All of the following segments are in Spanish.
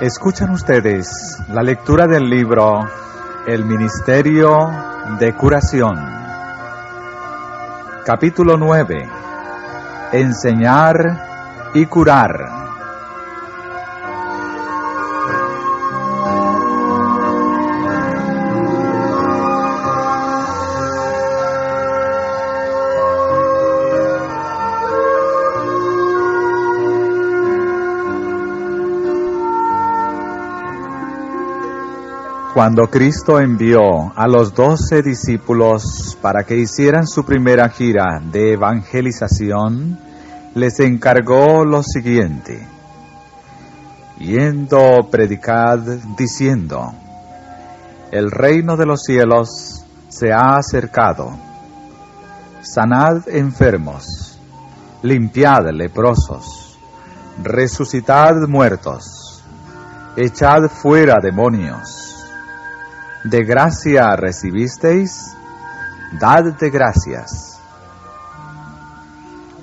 Escuchan ustedes la lectura del libro El Ministerio de Curación. Capítulo 9. Enseñar y curar. Cuando Cristo envió a los 12 discípulos para que hicieran su primera gira de evangelización, les encargó lo siguiente: yendo, predicad, diciendo, el reino de los cielos se ha acercado. Sanad enfermos, limpiad leprosos, resucitad muertos, echad fuera demonios. De gracia recibisteis, dad de gracias.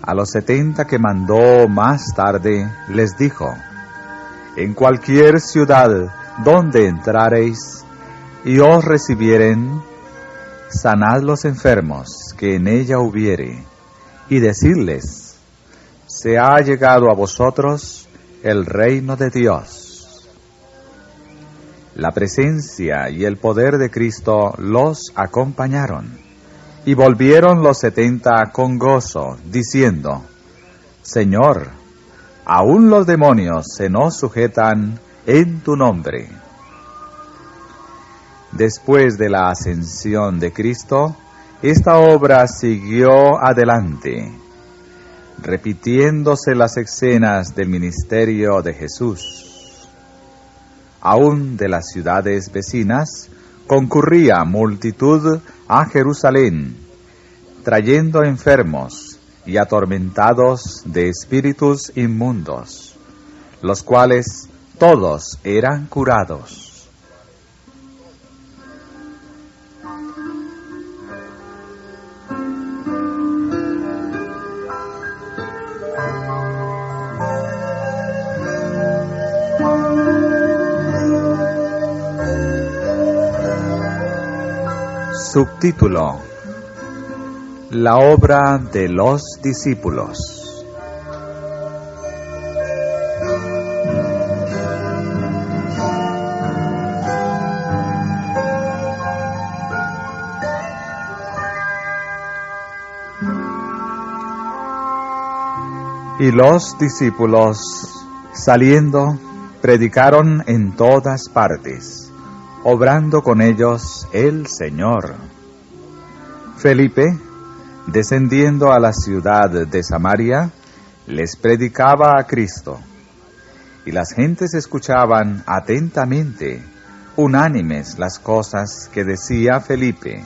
A los 70 que mandó más tarde, les dijo: en cualquier ciudad donde entrareis y os recibieren, sanad los enfermos que en ella hubiere, y decidles: se ha llegado a vosotros el reino de Dios. La presencia y el poder de Cristo los acompañaron, y volvieron los 70 con gozo, diciendo: Señor, aún los demonios se nos sujetan en tu nombre. Después de la ascensión de Cristo, esta obra siguió adelante, repitiéndose las escenas del ministerio de Jesús. Aún de las ciudades vecinas concurría multitud a Jerusalén, trayendo enfermos y atormentados de espíritus inmundos, los cuales todos eran curados. Subtítulo: La obra de los discípulos. Y los discípulos, saliendo, predicaron en todas partes, obrando con ellos el Señor. Felipe, descendiendo a la ciudad de Samaria, les predicaba a Cristo, y las gentes escuchaban atentamente, unánimes, las cosas que decía Felipe,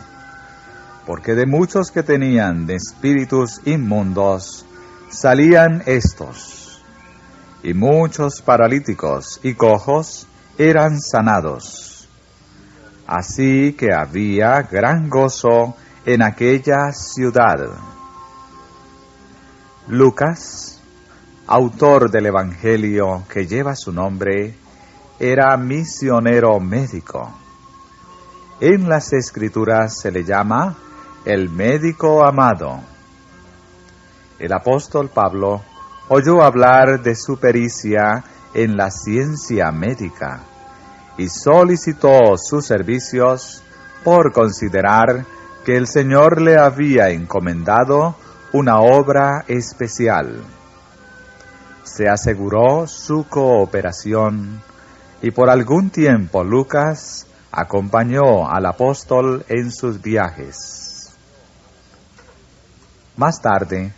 porque de muchos que tenían de espíritus inmundos salían estos, y muchos paralíticos y cojos eran sanados. Así que había gran gozo en aquella ciudad. Lucas, autor del Evangelio que lleva su nombre, era misionero médico. En las Escrituras se le llama el médico amado. El apóstol Pablo oyó hablar de su pericia en la ciencia médica y solicitó sus servicios por considerar que el Señor le había encomendado una obra especial. Se aseguró su cooperación y por algún tiempo Lucas acompañó al apóstol en sus viajes. Más tarde,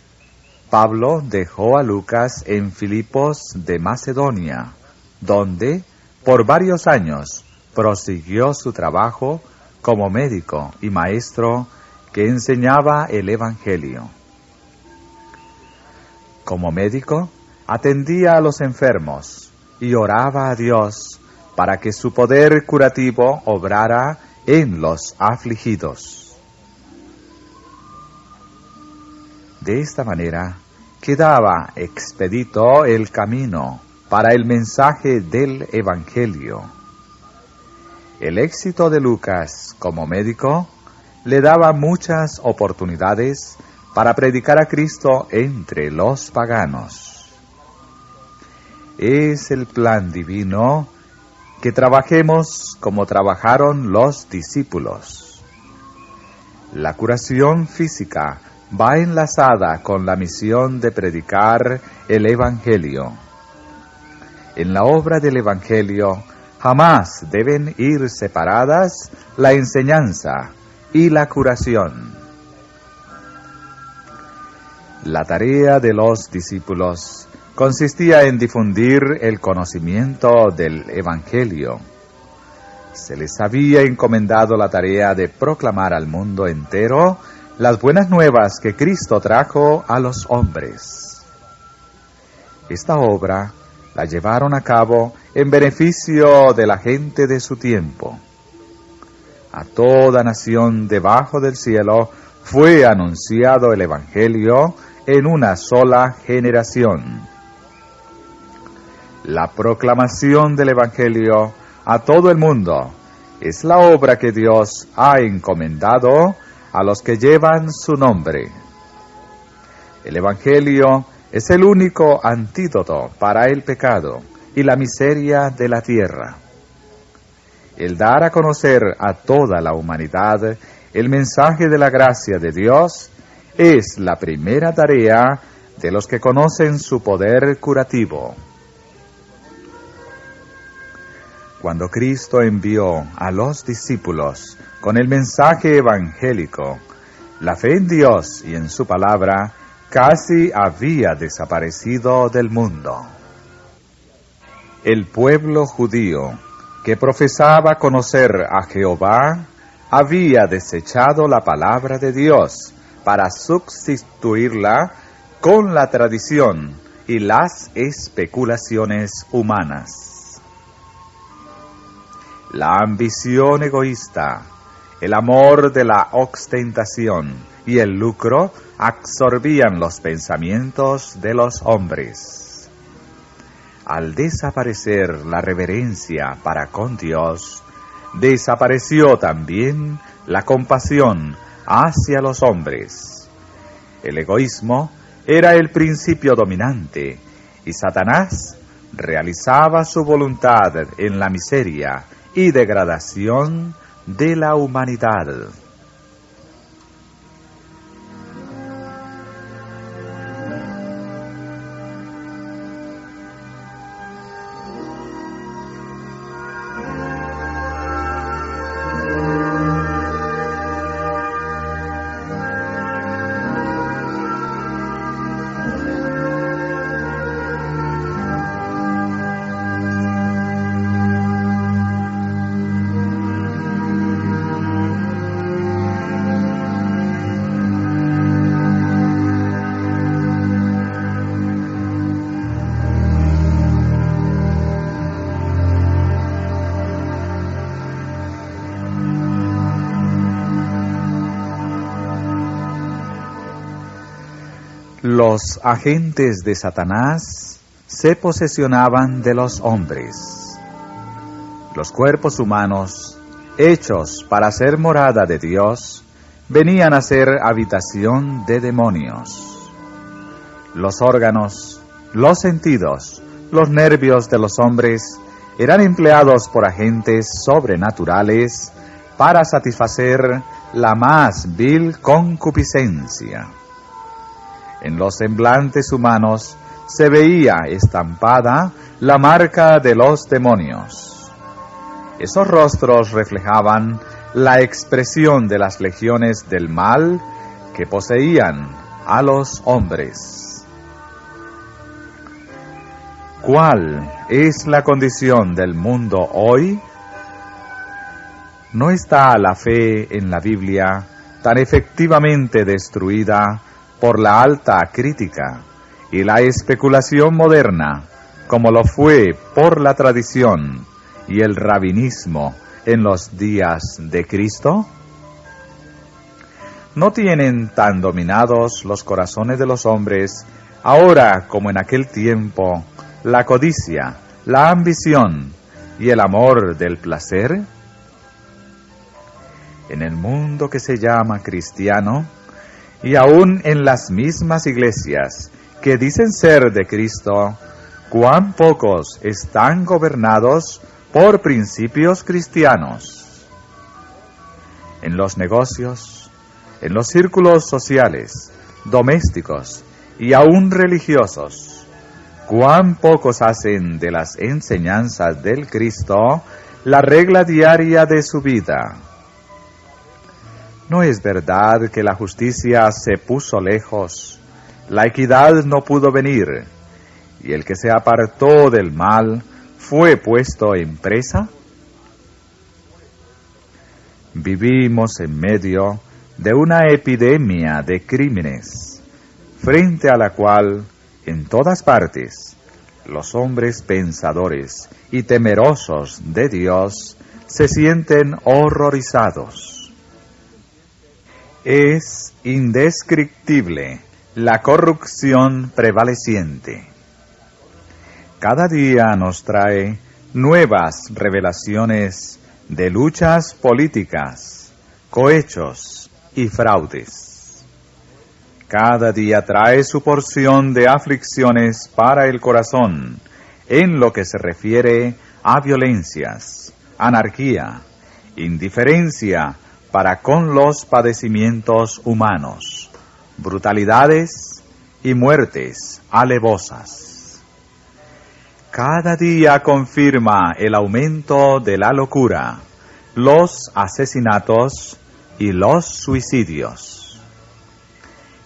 Pablo dejó a Lucas en Filipos de Macedonia, donde por varios años prosiguió su trabajo como médico y maestro que enseñaba el Evangelio. Como médico, atendía a los enfermos y oraba a Dios para que su poder curativo obrara en los afligidos. De esta manera quedaba expedito el camino para el mensaje del Evangelio. El éxito de Lucas como médico le daba muchas oportunidades para predicar a Cristo entre los paganos. Es el plan divino que trabajemos como trabajaron los discípulos. La curación física va enlazada con la misión de predicar el Evangelio. En la obra del Evangelio jamás deben ir separadas la enseñanza y la curación. La tarea de los discípulos consistía en difundir el conocimiento del Evangelio. Se les había encomendado la tarea de proclamar al mundo entero las buenas nuevas que Cristo trajo a los hombres. Esta obra la llevaron a cabo en beneficio de la gente de su tiempo. A toda nación debajo del cielo fue anunciado el Evangelio en una sola generación. La proclamación del Evangelio a todo el mundo es la obra que Dios ha encomendado a los que llevan su nombre. El Evangelio es el único antídoto para el pecado y la miseria de la tierra. El dar a conocer a toda la humanidad el mensaje de la gracia de Dios es la primera tarea de los que conocen su poder curativo. Cuando Cristo envió a los discípulos con el mensaje evangélico, la fe en Dios y en su palabra casi había desaparecido del mundo. El pueblo judío, que profesaba conocer a Jehová, había desechado la palabra de Dios para sustituirla con la tradición y las especulaciones humanas. La ambición egoísta, el amor de la ostentación y el lucro absorbían los pensamientos de los hombres. Al desaparecer la reverencia para con Dios, desapareció también la compasión hacia los hombres. El egoísmo era el principio dominante y Satanás realizaba su voluntad en la miseria y degradación de la humanidad. Los agentes de Satanás se posesionaban de los hombres. Los cuerpos humanos, hechos para ser morada de Dios, venían a ser habitación de demonios. Los órganos, los sentidos, los nervios de los hombres eran empleados por agentes sobrenaturales para satisfacer la más vil concupiscencia. En los semblantes humanos se veía estampada la marca de los demonios. Esos rostros reflejaban la expresión de las legiones del mal que poseían a los hombres. ¿Cuál es la condición del mundo hoy? ¿No está la fe en la Biblia tan efectivamente destruida por la alta crítica y la especulación moderna como lo fue por la tradición y el rabinismo en los días de Cristo? ¿No tienen tan dominados los corazones de los hombres, ahora como en aquel tiempo, la codicia, la ambición y el amor del placer? En el mundo que se llama cristiano, y aún en las mismas iglesias que dicen ser de Cristo, cuán pocos están gobernados por principios cristianos. En los negocios, en los círculos sociales, domésticos y aún religiosos, cuán pocos hacen de las enseñanzas del Cristo la regla diaria de su vida. ¿No es verdad que la justicia se puso lejos, la equidad no pudo venir, y el que se apartó del mal fue puesto en presa? Vivimos en medio de una epidemia de crímenes, frente a la cual, en todas partes, los hombres pensadores y temerosos de Dios se sienten horrorizados. Es indescriptible la corrupción prevaleciente. Cada día nos trae nuevas revelaciones de luchas políticas, cohechos y fraudes. Cada día trae su porción de aflicciones para el corazón en lo que se refiere a violencias, anarquía, indiferencia para con los padecimientos humanos, brutalidades y muertes alevosas. Cada día confirma el aumento de la locura, los asesinatos y los suicidios.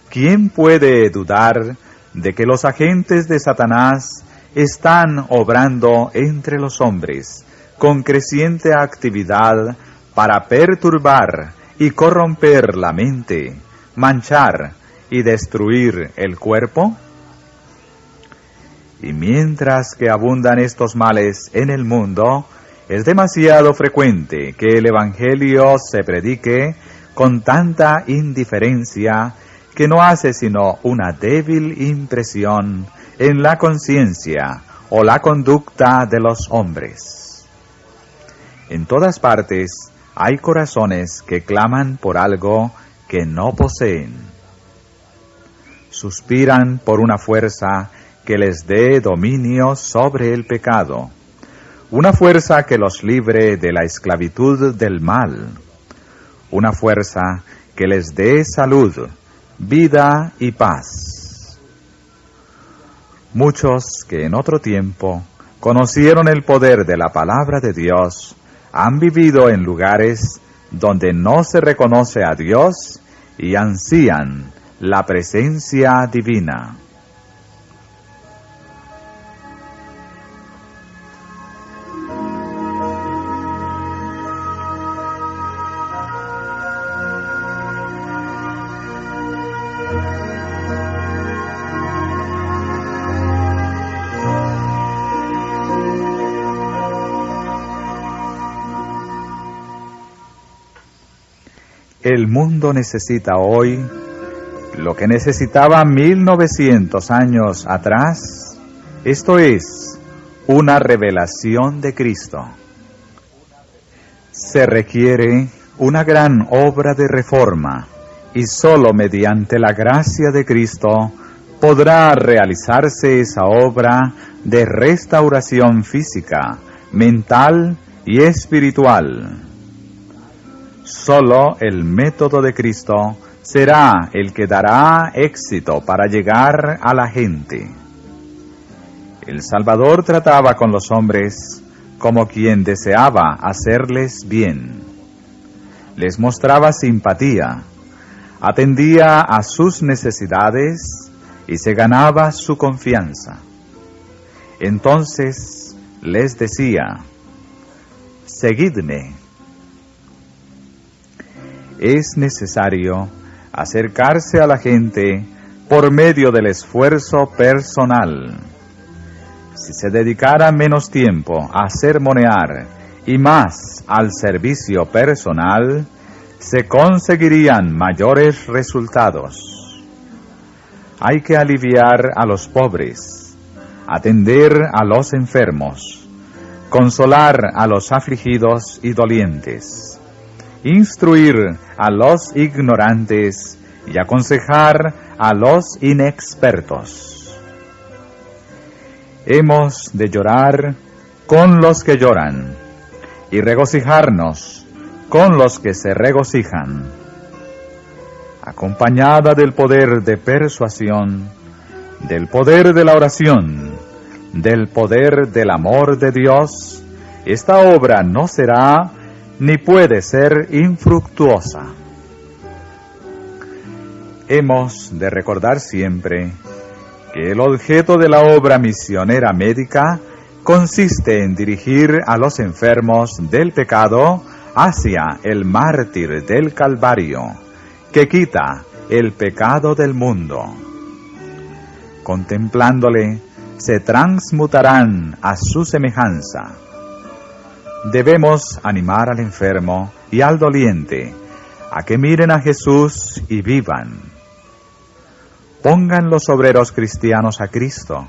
¿Quién puede dudar de que los agentes de Satanás están obrando entre los hombres con creciente actividad para perturbar y corromper la mente, manchar y destruir el cuerpo? Y mientras que abundan estos males en el mundo, es demasiado frecuente que el Evangelio se predique con tanta indiferencia que no hace sino una débil impresión en la conciencia o la conducta de los hombres. En todas partes hay corazones que claman por algo que no poseen. Suspiran por una fuerza que les dé dominio sobre el pecado, una fuerza que los libre de la esclavitud del mal, una fuerza que les dé salud, vida y paz. Muchos que en otro tiempo conocieron el poder de la palabra de Dios, han vivido en lugares donde no se reconoce a Dios y ansían la presencia divina. El mundo necesita hoy lo que necesitaba 1900 años atrás, esto es, una revelación de Cristo. Se requiere una gran obra de reforma y sólo mediante la gracia de Cristo podrá realizarse esa obra de restauración física, mental y espiritual. Solo el método de Cristo será el que dará éxito para llegar a la gente. El Salvador trataba con los hombres como quien deseaba hacerles bien. Les mostraba simpatía, atendía a sus necesidades y se ganaba su confianza. Entonces les decía: seguidme. Es necesario acercarse a la gente por medio del esfuerzo personal. Si se dedicara menos tiempo a sermonear y más al servicio personal, se conseguirían mayores resultados. Hay que aliviar a los pobres, atender a los enfermos, consolar a los afligidos y dolientes, instruir a los ignorantes y aconsejar a los inexpertos. Hemos de llorar con los que lloran y regocijarnos con los que se regocijan. Acompañada del poder de persuasión, del poder de la oración, del poder del amor de Dios, esta obra no será ni puede ser infructuosa. Hemos de recordar siempre que el objeto de la obra misionera médica consiste en dirigir a los enfermos del pecado hacia el mártir del Calvario, que quita el pecado del mundo. Contemplándole, se transmutarán a su semejanza. Debemos animar al enfermo y al doliente a que miren a Jesús y vivan. Pongan los obreros cristianos a Cristo,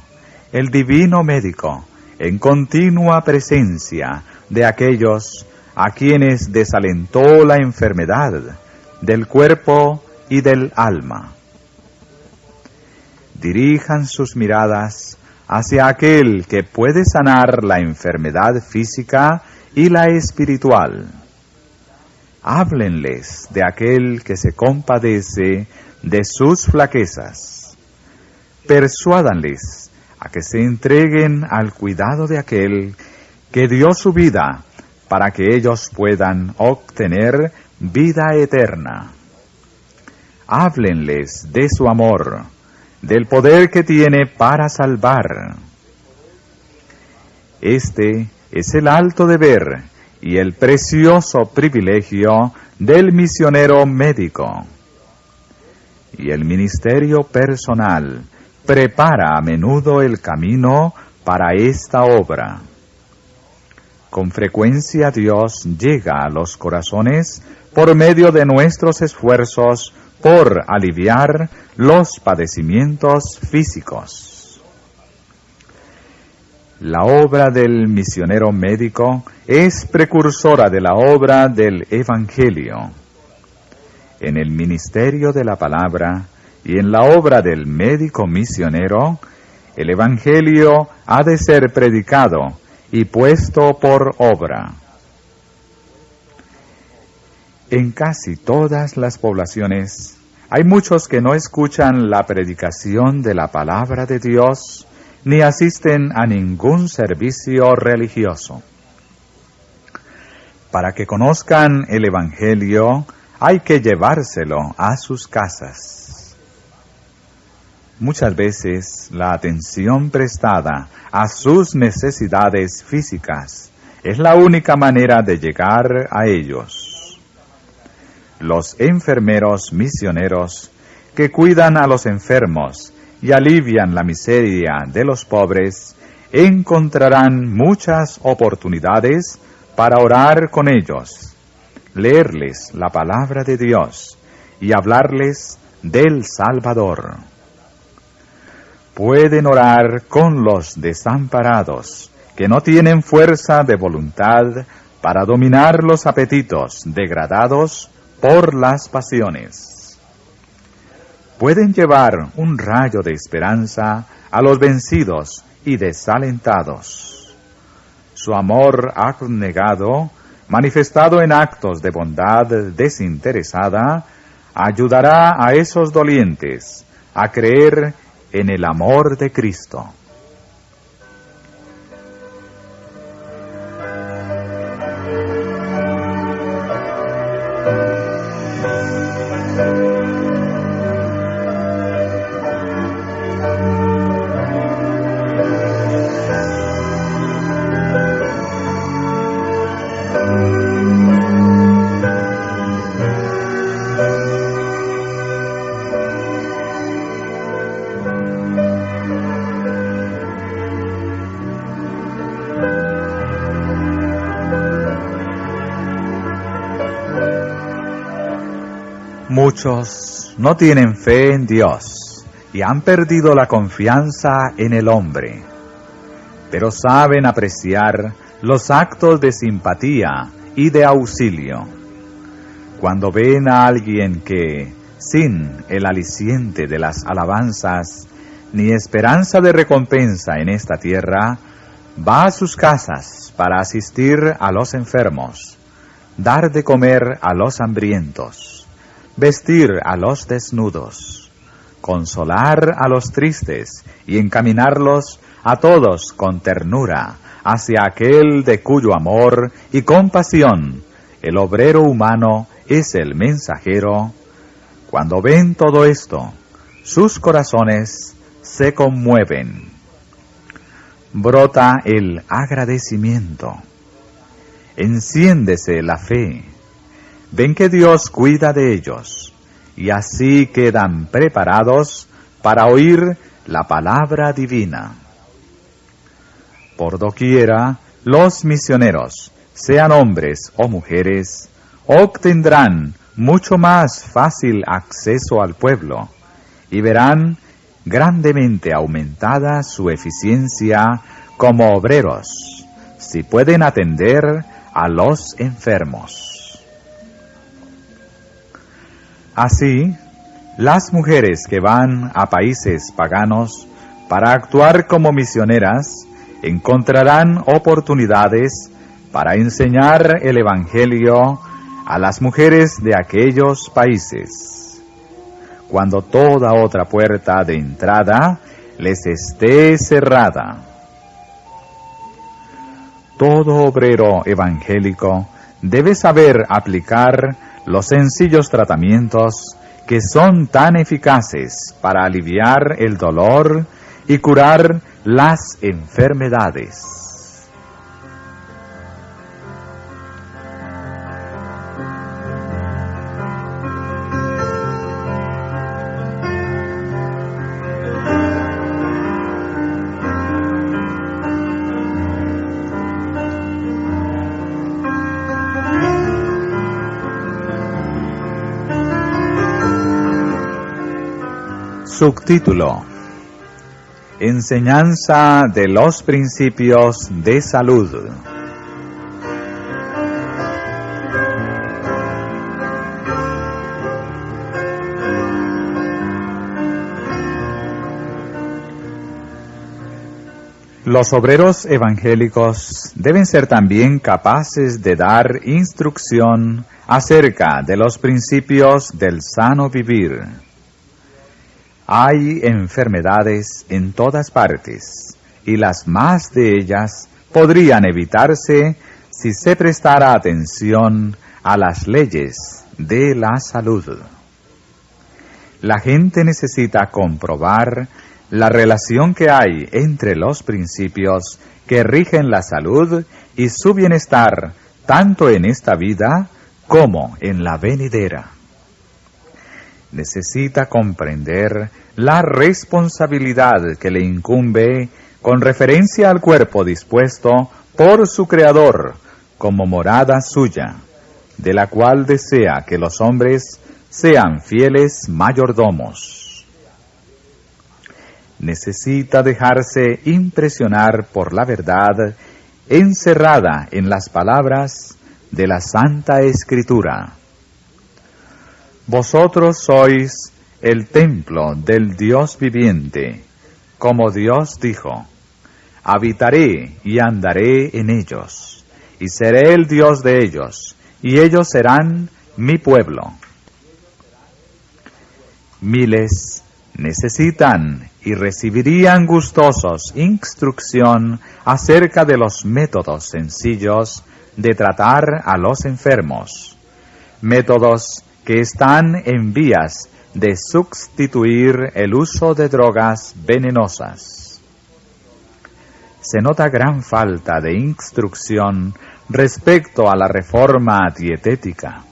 el divino médico, en continua presencia de aquellos a quienes desalentó la enfermedad del cuerpo y del alma. Dirijan sus miradas hacia aquel que puede sanar la enfermedad física y la espiritual. Háblenles de aquel que se compadece de sus flaquezas. Persuádanles a que se entreguen al cuidado de aquel que dio su vida para que ellos puedan obtener vida eterna. Háblenles de su amor, del poder que tiene para salvar. Este es el alto deber y el precioso privilegio del misionero médico. Y el ministerio personal prepara a menudo el camino para esta obra. Con frecuencia Dios llega a los corazones por medio de nuestros esfuerzos por aliviar los padecimientos físicos. La obra del misionero médico es precursora de la obra del Evangelio. En el ministerio de la palabra y en la obra del médico misionero, el Evangelio ha de ser predicado y puesto por obra. En casi todas las poblaciones hay muchos que no escuchan la predicación de la palabra de Dios ni asisten a ningún servicio religioso. Para que conozcan el Evangelio, hay que llevárselo a sus casas. Muchas veces la atención prestada a sus necesidades físicas es la única manera de llegar a ellos. Los enfermeros misioneros que cuidan a los enfermos y alivian la miseria de los pobres encontrarán muchas oportunidades para orar con ellos, leerles la palabra de Dios y hablarles del Salvador. Pueden orar con los desamparados, que no tienen fuerza de voluntad para dominar los apetitos degradados por las pasiones. Pueden llevar un rayo de esperanza a los vencidos y desalentados. Su amor abnegado, manifestado en actos de bondad desinteresada, ayudará a esos dolientes a creer en el amor de Cristo. Muchos no tienen fe en Dios y han perdido la confianza en el hombre. pero saben apreciar los actos de simpatía y de auxilio. Cuando ven a alguien que, sin el aliciente de las alabanzas, ni esperanza de recompensa en esta tierra, va a sus casas para asistir a los enfermos, dar de comer a los hambrientos, vestir a los desnudos, consolar a los tristes y encaminarlos a todos con ternura hacia aquel de cuyo amor y compasión el obrero humano es el mensajero. Cuando ven todo esto, sus corazones se conmueven. Brota el agradecimiento. Enciéndese la fe. Ven que Dios cuida de ellos, y así quedan preparados para oír la palabra divina. Por doquiera, los misioneros, sean hombres o mujeres, obtendrán mucho más fácil acceso al pueblo y verán grandemente aumentada su eficiencia como obreros, si pueden atender a los enfermos. Así, las mujeres que van a países paganos para actuar como misioneras encontrarán oportunidades para enseñar el Evangelio a las mujeres de aquellos países, cuando toda otra puerta de entrada les esté cerrada. Todo obrero evangélico debe saber aplicar los sencillos tratamientos que son tan eficaces para aliviar el dolor y curar las enfermedades. Subtítulo: Enseñanza de los principios de salud. Los obreros evangélicos deben ser también capaces de dar instrucción acerca de los principios del sano vivir. Hay enfermedades en todas partes, y las más de ellas podrían evitarse si se prestara atención a las leyes de la salud. La gente necesita comprobar la relación que hay entre los principios que rigen la salud y su bienestar, tanto en esta vida como en la venidera. Necesita comprender la responsabilidad que le incumbe con referencia al cuerpo dispuesto por su Creador como morada suya, de la cual desea que los hombres sean fieles mayordomos. Necesita dejarse impresionar por la verdad encerrada en las palabras de la Santa Escritura. Vosotros sois el templo del Dios viviente, como Dios dijo: habitaré y andaré en ellos, y seré el Dios de ellos, y ellos serán mi pueblo. Miles necesitan y recibirían gustosos instrucción acerca de los métodos sencillos de tratar a los enfermos, métodos que están en vías de sustituir el uso de drogas venenosas. Se nota gran falta de instrucción respecto a la reforma dietética,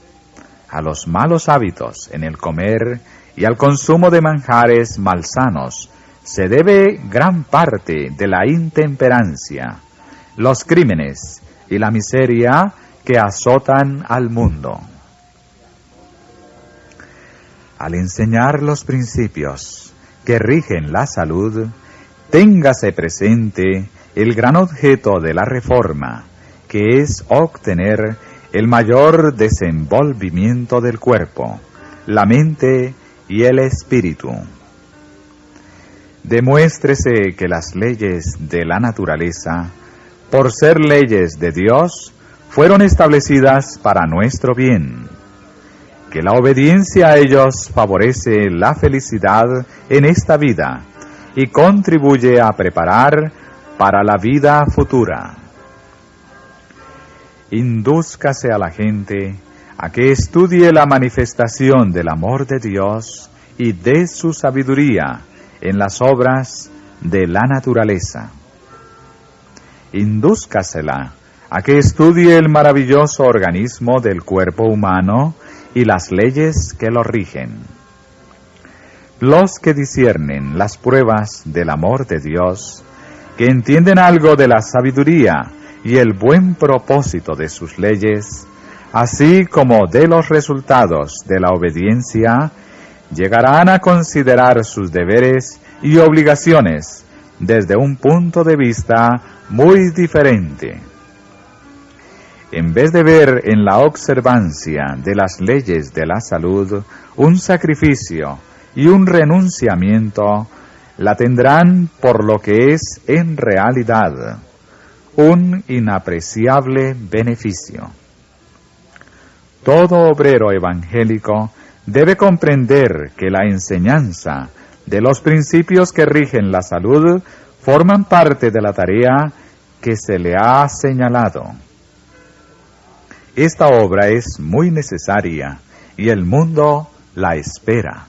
a los malos hábitos en el comer y al consumo de manjares malsanos. Se debe gran parte de la intemperancia, los crímenes y la miseria que azotan al mundo. Al enseñar los principios que rigen la salud, téngase presente el gran objeto de la reforma, que es obtener el mayor desenvolvimiento del cuerpo, la mente y el espíritu. Demuéstrese que las leyes de la naturaleza, por ser leyes de Dios, fueron establecidas para nuestro bien, que la obediencia a ellos favorece la felicidad en esta vida y contribuye a preparar para la vida futura. Indúzcase a la gente a que estudie la manifestación del amor de Dios y de su sabiduría en las obras de la naturaleza. Indúzcasela a que estudie el maravilloso organismo del cuerpo humano y las leyes que lo rigen. Los que disciernen las pruebas del amor de Dios, que entienden algo de la sabiduría y el buen propósito de sus leyes, así como de los resultados de la obediencia, llegarán a considerar sus deberes y obligaciones desde un punto de vista muy diferente. En vez de ver en la observancia de las leyes de la salud un sacrificio y un renunciamiento, la tendrán por lo que es en realidad un inapreciable beneficio. Todo obrero evangélico debe comprender que la enseñanza de los principios que rigen la salud forman parte de la tarea que se le ha señalado. Esta obra es muy necesaria y el mundo la espera.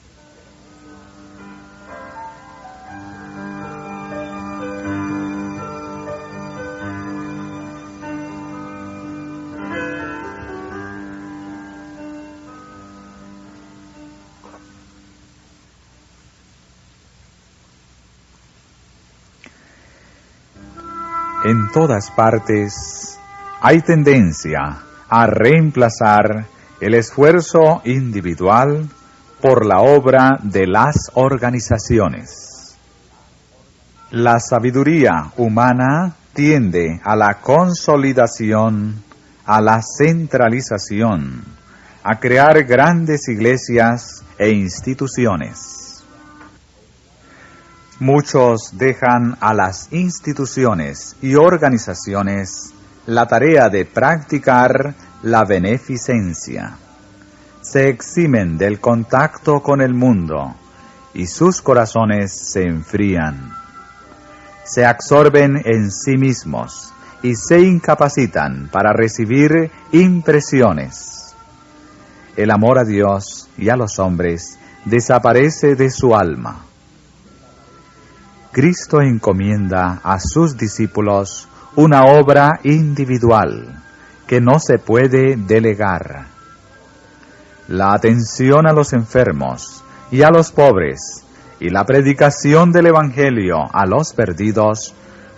En todas partes hay tendencia a reemplazar el esfuerzo individual por la obra de las organizaciones. La sabiduría humana tiende a la consolidación, a la centralización, a crear grandes iglesias e instituciones. Muchos dejan a las instituciones y organizaciones la tarea de practicar la beneficencia. Se eximen del contacto con el mundo y sus corazones se enfrían. Se absorben en sí mismos y se incapacitan para recibir impresiones. El amor a Dios y a los hombres desaparece de su alma. Cristo encomienda a sus discípulos una obra individual que no se puede delegar. La atención a los enfermos y a los pobres y la predicación del Evangelio a los perdidos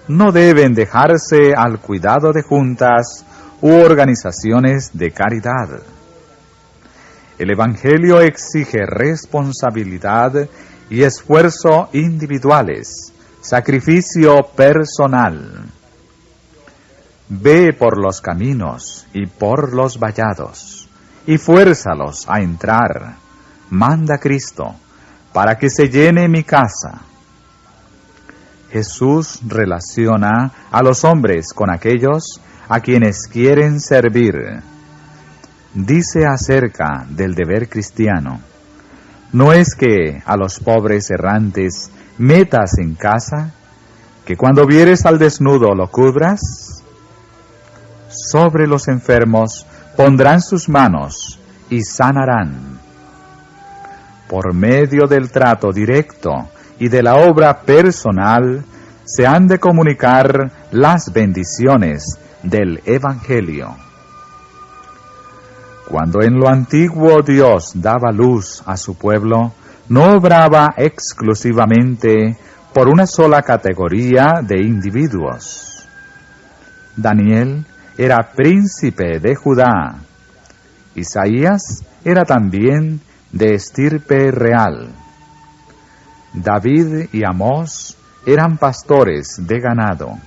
no deben dejarse al cuidado de juntas u organizaciones de caridad. El Evangelio exige responsabilidad y esfuerzo individuales, sacrificio personal. Ve por los caminos y por los vallados, y fuérzalos a entrar. Manda Cristo, para que se llene mi casa. Jesús relaciona a los hombres con aquellos a quienes quieren servir. Dice acerca del deber cristiano: ¿no es que a los pobres errantes metas en casa, que cuando vieres al desnudo lo cubras? Sobre los enfermos pondrán sus manos y sanarán. Por medio del trato directo y de la obra personal se han de comunicar las bendiciones del Evangelio. Cuando en lo antiguo Dios daba luz a su pueblo, no obraba exclusivamente por una sola categoría de individuos. Daniel era príncipe de Judá. Isaías era también de estirpe real. David y Amós eran pastores de ganado.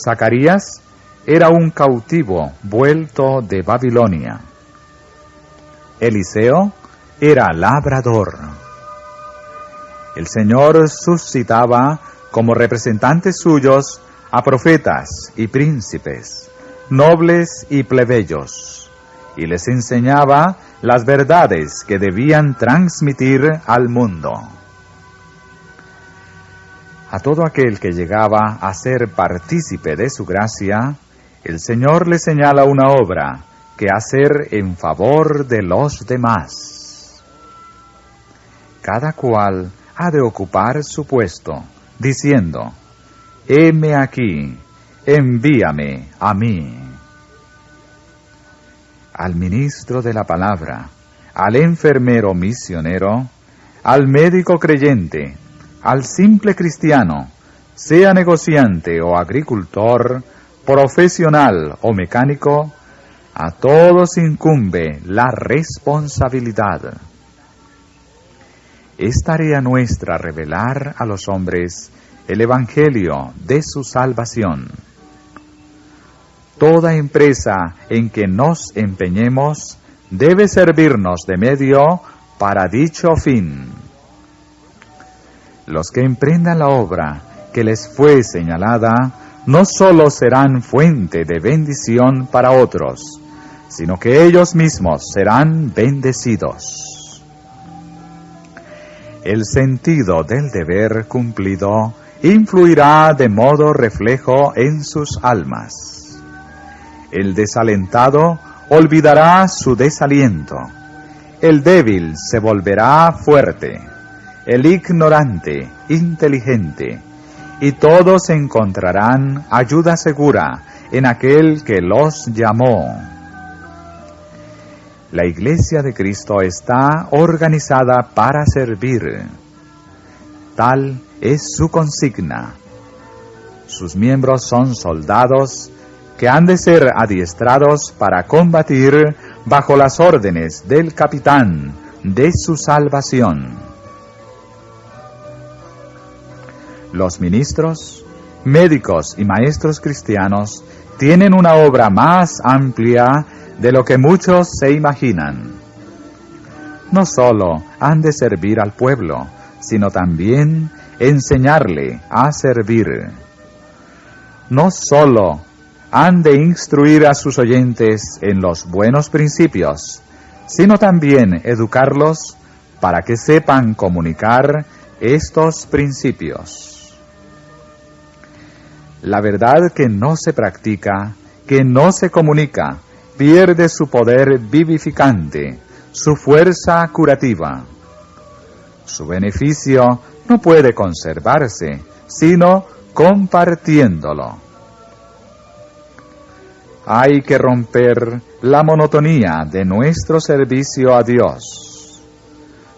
Zacarías era un cautivo vuelto de Babilonia. Eliseo era labrador. El Señor suscitaba como representantes suyos a profetas y príncipes, nobles y plebeyos, y les enseñaba las verdades que debían transmitir al mundo. A todo aquel que llegaba a ser partícipe de su gracia, el Señor le señala una obra que hacer en favor de los demás. Cada cual ha de ocupar su puesto, diciendo: heme aquí, envíame a mí. Al ministro de la palabra, al enfermero misionero, al médico creyente, al simple cristiano, sea negociante o agricultor, profesional o mecánico, a todos incumbe la responsabilidad. Es tarea nuestra revelar a los hombres el evangelio de su salvación. Toda empresa en que nos empeñemos debe servirnos de medio para dicho fin. Los que emprendan la obra que les fue señalada no solo serán fuente de bendición para otros, sino que ellos mismos serán bendecidos. El sentido del deber cumplido influirá de modo reflejo en sus almas. El desalentado olvidará su desaliento. El débil se volverá fuerte. El ignorante, inteligente. Y todos encontrarán ayuda segura en aquel que los llamó. La Iglesia de Cristo está organizada para servir. Tal es su consigna. Sus miembros son soldados que han de ser adiestrados para combatir bajo las órdenes del capitán de su salvación. Los ministros, médicos y maestros cristianos tienen una obra más amplia de lo que muchos se imaginan. No solo han de servir al pueblo, sino también enseñarle a servir. No solo han de instruir a sus oyentes en los buenos principios, sino también educarlos para que sepan comunicar estos principios. La verdad que no se practica, que no se comunica, pierde su poder vivificante, su fuerza curativa. Su beneficio no puede conservarse, sino compartiéndolo. Hay que romper la monotonía de nuestro servicio a Dios.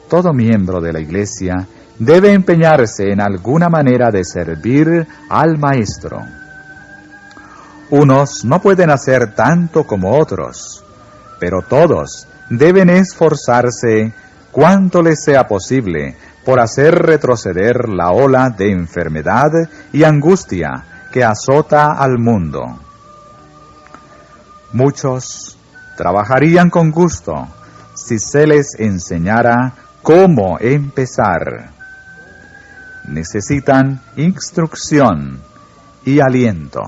Todo miembro de la Iglesia debe empeñarse en alguna manera de servir al Maestro. Unos no pueden hacer tanto como otros, pero todos deben esforzarse cuanto les sea posible por hacer retroceder la ola de enfermedad y angustia que azota al mundo. Muchos trabajarían con gusto si se les enseñara cómo empezar. Necesitan instrucción y aliento.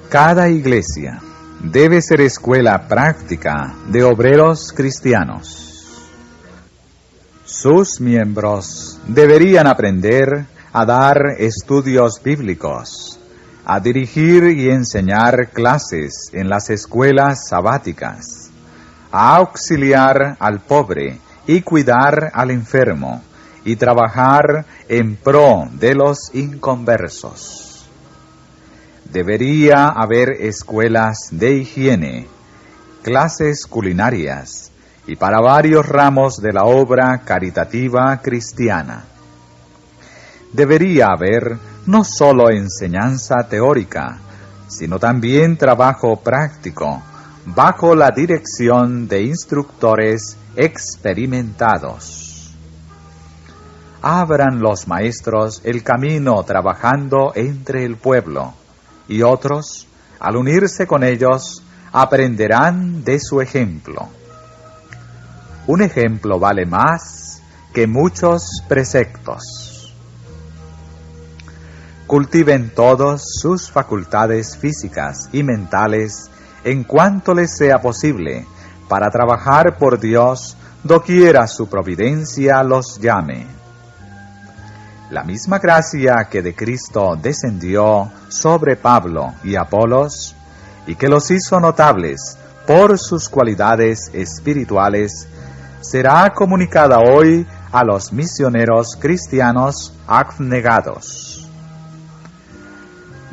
Cada iglesia debe ser escuela práctica de obreros cristianos. Sus miembros deberían aprender a dar estudios bíblicos, a dirigir y enseñar clases en las escuelas sabáticas, a auxiliar al pobre y cuidar al enfermo, y trabajar en pro de los inconversos. Debería haber escuelas de higiene, clases culinarias y para varios ramos de la obra caritativa cristiana. Debería haber no solo enseñanza teórica, sino también trabajo práctico, bajo la dirección de instructores experimentados. Abran los maestros el camino trabajando entre el pueblo, y otros, al unirse con ellos, aprenderán de su ejemplo. Un ejemplo vale más que muchos preceptos. Cultiven todos sus facultades físicas y mentales en cuanto les sea posible, para trabajar por Dios doquiera su providencia los llame. La misma gracia que de Cristo descendió sobre Pablo y Apolos, y que los hizo notables por sus cualidades espirituales, será comunicada hoy a los misioneros cristianos abnegados.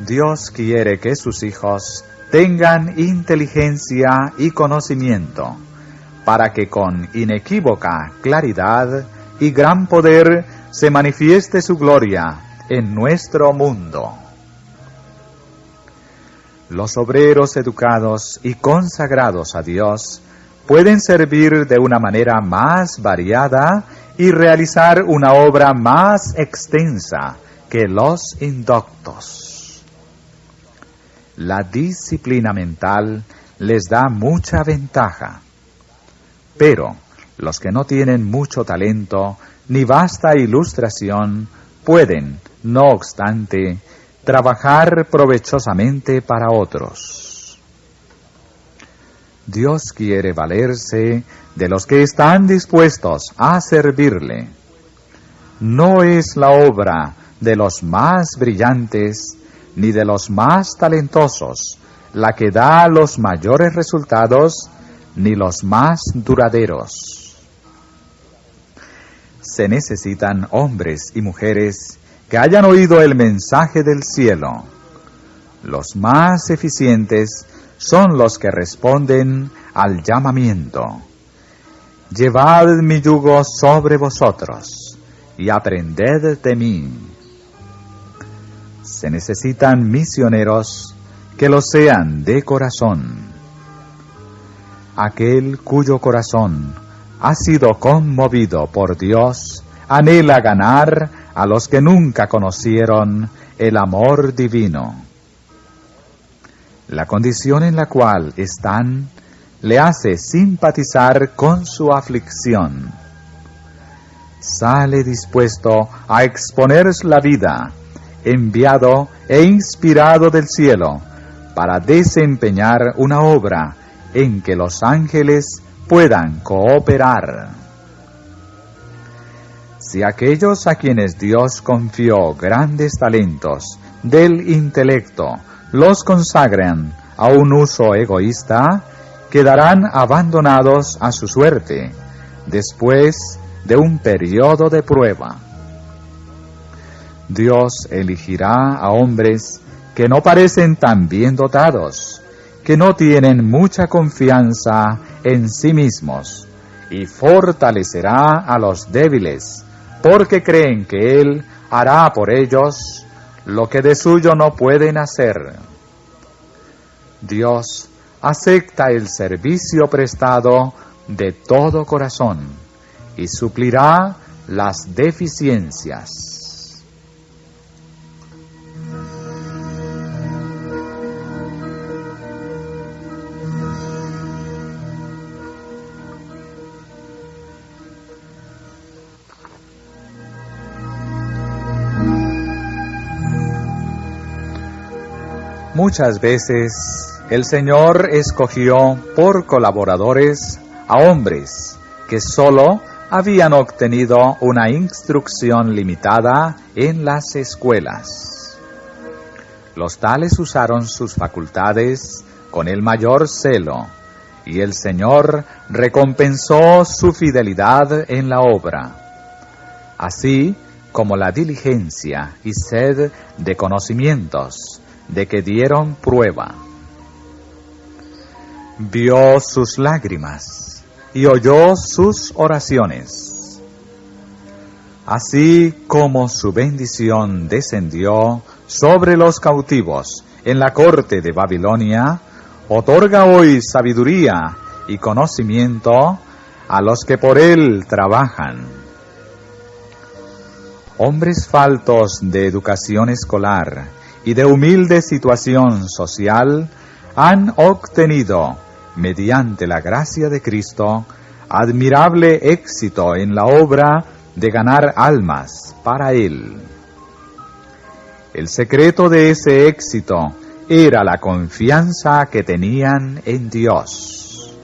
Dios quiere que sus hijos tengan inteligencia y conocimiento, para que con inequívoca claridad y gran poder se manifieste su gloria en nuestro mundo. Los obreros educados y consagrados a Dios pueden servir de una manera más variada y realizar una obra más extensa que los indoctos. La disciplina mental les da mucha ventaja, pero los que no tienen mucho talento ni vasta ilustración pueden, no obstante, trabajar provechosamente para otros. Dios quiere valerse de los que están dispuestos a servirle. No es la obra de los más brillantes ni de los más talentosos la que da los mayores resultados, ni los más duraderos. Se necesitan hombres y mujeres que hayan oído el mensaje del cielo. Los más eficientes son los que responden al llamamiento. Llevad mi yugo sobre vosotros y aprended de mí. Se necesitan misioneros que lo sean de corazón. Aquel cuyo corazón ha sido conmovido por Dios anhela ganar a los que nunca conocieron el amor divino. La condición en la cual están le hace simpatizar con su aflicción. Sale dispuesto a exponer la vida, enviado e inspirado del cielo, para desempeñar una obra en que los ángeles puedan cooperar. Si aquellos a quienes Dios confió grandes talentos del intelecto los consagran a un uso egoísta, quedarán abandonados a su suerte, después de un periodo de prueba. Dios elegirá a hombres que no parecen tan bien dotados, que no tienen mucha confianza en sí mismos, y fortalecerá a los débiles, porque creen que Él hará por ellos lo que de suyo no pueden hacer. Dios acepta el servicio prestado de todo corazón y suplirá las deficiencias. Muchas veces el Señor escogió por colaboradores a hombres que sólo habían obtenido una instrucción limitada en las escuelas. Los tales usaron sus facultades con el mayor celo, y el Señor recompensó su fidelidad en la obra, así como la diligencia y sed de conocimientos de que dieron prueba. Vio sus lágrimas y oyó sus oraciones. Así como su bendición descendió sobre los cautivos en la corte de Babilonia, otorga hoy sabiduría y conocimiento a los que por él trabajan. Hombres faltos de educación escolar y de humilde situación social han obtenido, mediante la gracia de Cristo, admirable éxito en la obra de ganar almas para Él. El secreto de ese éxito era la confianza que tenían en Dios.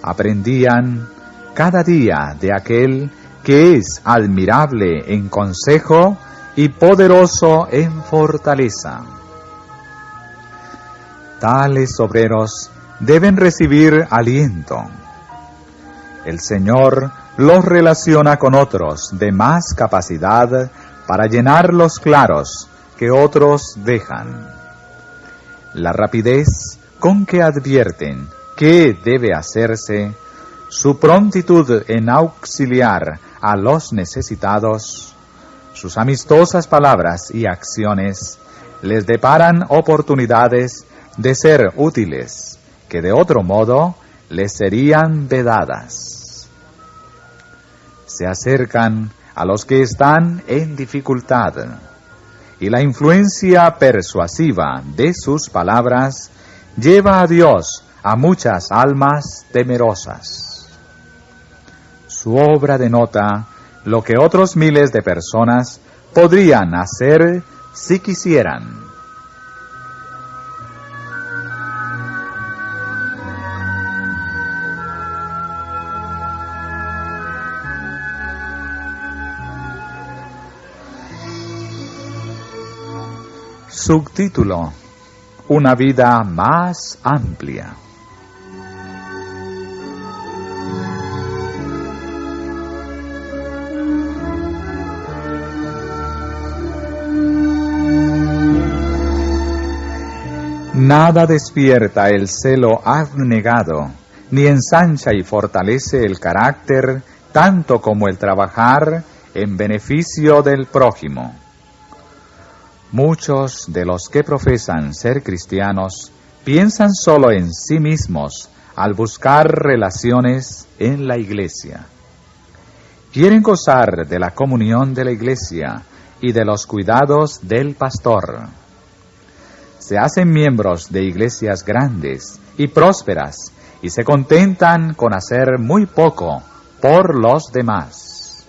Aprendían cada día de aquel que es admirable en consejo y poderoso en fortaleza. Tales obreros deben recibir aliento. El Señor los relaciona con otros de más capacidad para llenar los claros que otros dejan. La rapidez con que advierten qué debe hacerse, su prontitud en auxiliar a los necesitados, sus amistosas palabras y acciones les deparan oportunidades de ser útiles que de otro modo les serían vedadas. Se acercan a los que están en dificultad, y la influencia persuasiva de sus palabras lleva a Dios a muchas almas temerosas. Su obra denota lo que otros miles de personas podrían hacer si quisieran. Subtítulo: Una vida más amplia. Nada despierta el celo abnegado, ni ensancha y fortalece el carácter tanto como el trabajar en beneficio del prójimo. Muchos de los que profesan ser cristianos piensan solo en sí mismos al buscar relaciones en la iglesia. Quieren gozar de la comunión de la iglesia y de los cuidados del pastor. Se hacen miembros de iglesias grandes y prósperas y se contentan con hacer muy poco por los demás.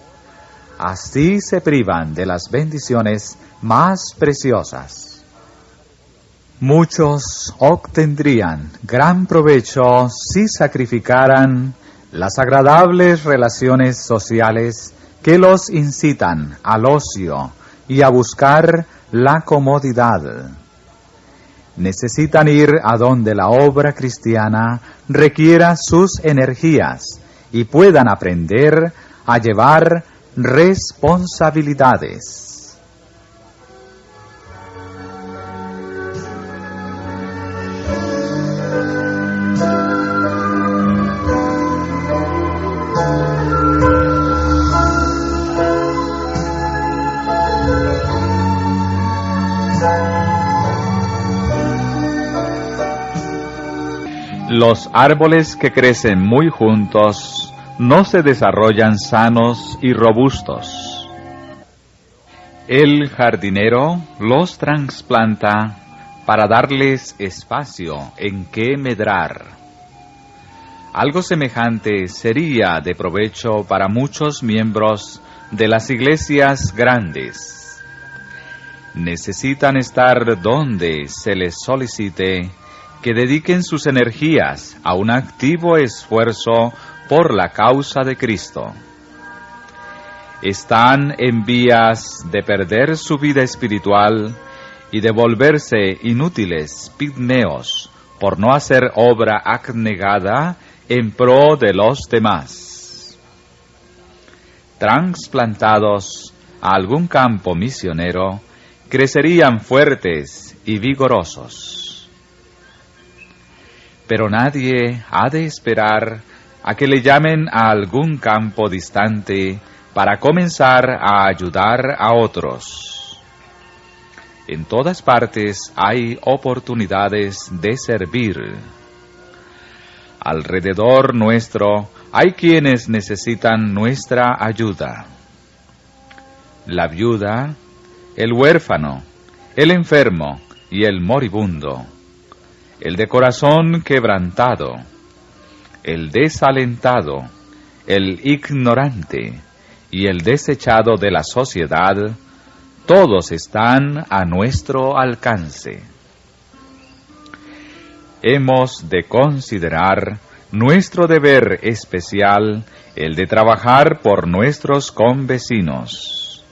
Así se privan de las bendiciones más preciosas. Muchos obtendrían gran provecho si sacrificaran las agradables relaciones sociales que los incitan al ocio y a buscar la comodidad. Necesitan ir a donde la obra cristiana requiera sus energías y puedan aprender a llevar responsabilidades. Los árboles que crecen muy juntos no se desarrollan sanos y robustos. El jardinero los trasplanta para darles espacio en que medrar. Algo semejante sería de provecho para muchos miembros de las iglesias grandes. Necesitan estar donde se les solicite que dediquen sus energías a un activo esfuerzo por la causa de Cristo. Están en vías de perder su vida espiritual y de volverse inútiles pigmeos por no hacer obra abnegada en pro de los demás. Transplantados a algún campo misionero, crecerían fuertes y vigorosos. pero nadie ha de esperar a que le llamen a algún campo distante para comenzar a ayudar a otros. En todas partes hay oportunidades de servir. Alrededor nuestro hay quienes necesitan nuestra ayuda. La viuda, el huérfano, el enfermo y el moribundo, el de corazón quebrantado, el desalentado, el ignorante y el desechado de la sociedad, todos están a nuestro alcance. Hemos de considerar nuestro deber especial, el de trabajar por nuestros convecinos.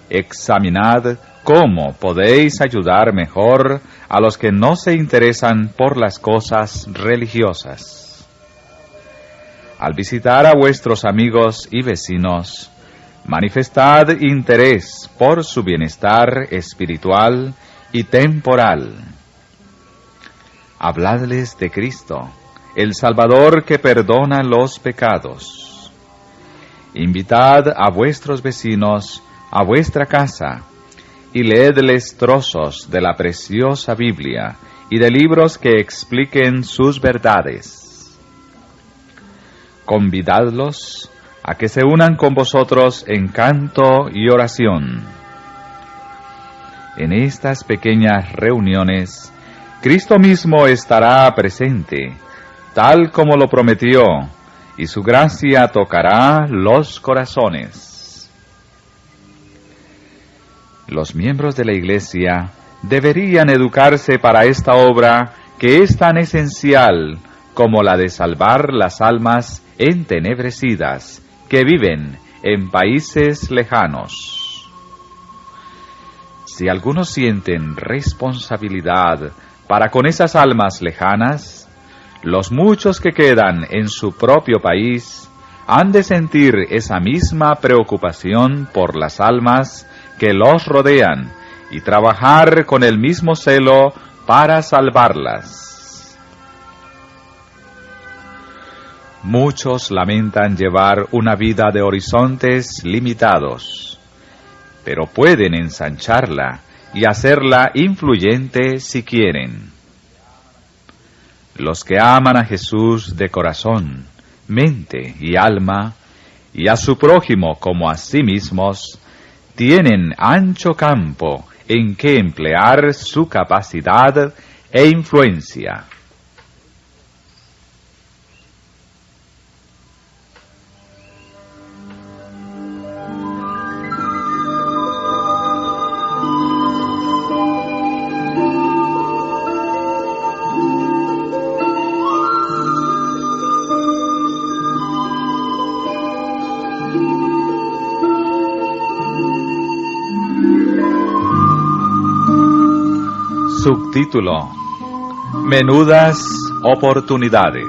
Examinad cómo podéis ayudar mejor a los que no se interesan por las cosas religiosas. Al visitar a vuestros amigos y vecinos, manifestad interés por su bienestar espiritual y temporal. Habladles de Cristo, el Salvador que perdona los pecados. Invitad a vuestros vecinos a vuestra casa y leedles trozos de la preciosa Biblia y de libros que expliquen sus verdades. Convidadlos a que se unan con vosotros en canto y oración. En estas pequeñas reuniones, Cristo mismo estará presente, tal como lo prometió, y su gracia tocará los corazones. Los miembros de la Iglesia deberían educarse para esta obra que es tan esencial como la de salvar las almas entenebrecidas que viven en países lejanos. Si algunos sienten responsabilidad para con esas almas lejanas, los muchos que quedan en su propio país han de sentir esa misma preocupación por las almas que los rodean y trabajar con el mismo celo para salvarlas. Muchos lamentan llevar una vida de horizontes limitados, pero pueden ensancharla y hacerla influyente si quieren. Los que aman a Jesús de corazón, mente y alma, y a su prójimo como a sí mismos, tienen ancho campo en que emplear su capacidad e influencia. Subtítulo: Menudas oportunidades.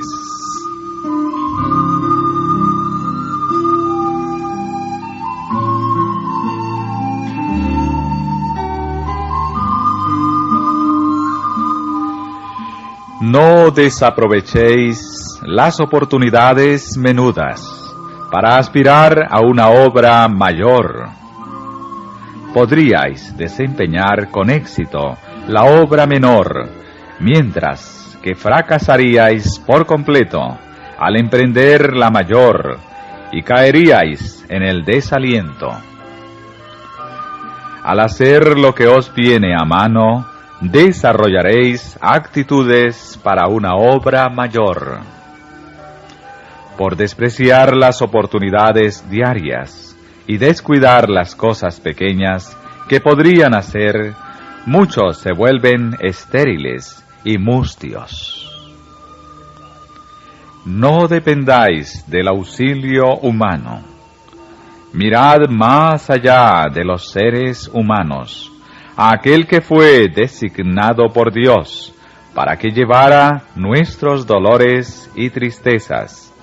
No desaprovechéis las oportunidades menudas para aspirar a una obra mayor. Podríais desempeñar con éxito la obra menor, mientras que fracasaríais por completo al emprender la mayor y caeríais en el desaliento. Al hacer lo que os viene a mano, desarrollaréis actitudes para una obra mayor. Por despreciar las oportunidades diarias y descuidar las cosas pequeñas que podrían hacer, muchos se vuelven estériles y mustios. No dependáis del auxilio humano. Mirad más allá de los seres humanos, a aquel que fue designado por Dios para que llevara nuestros dolores y tristezas,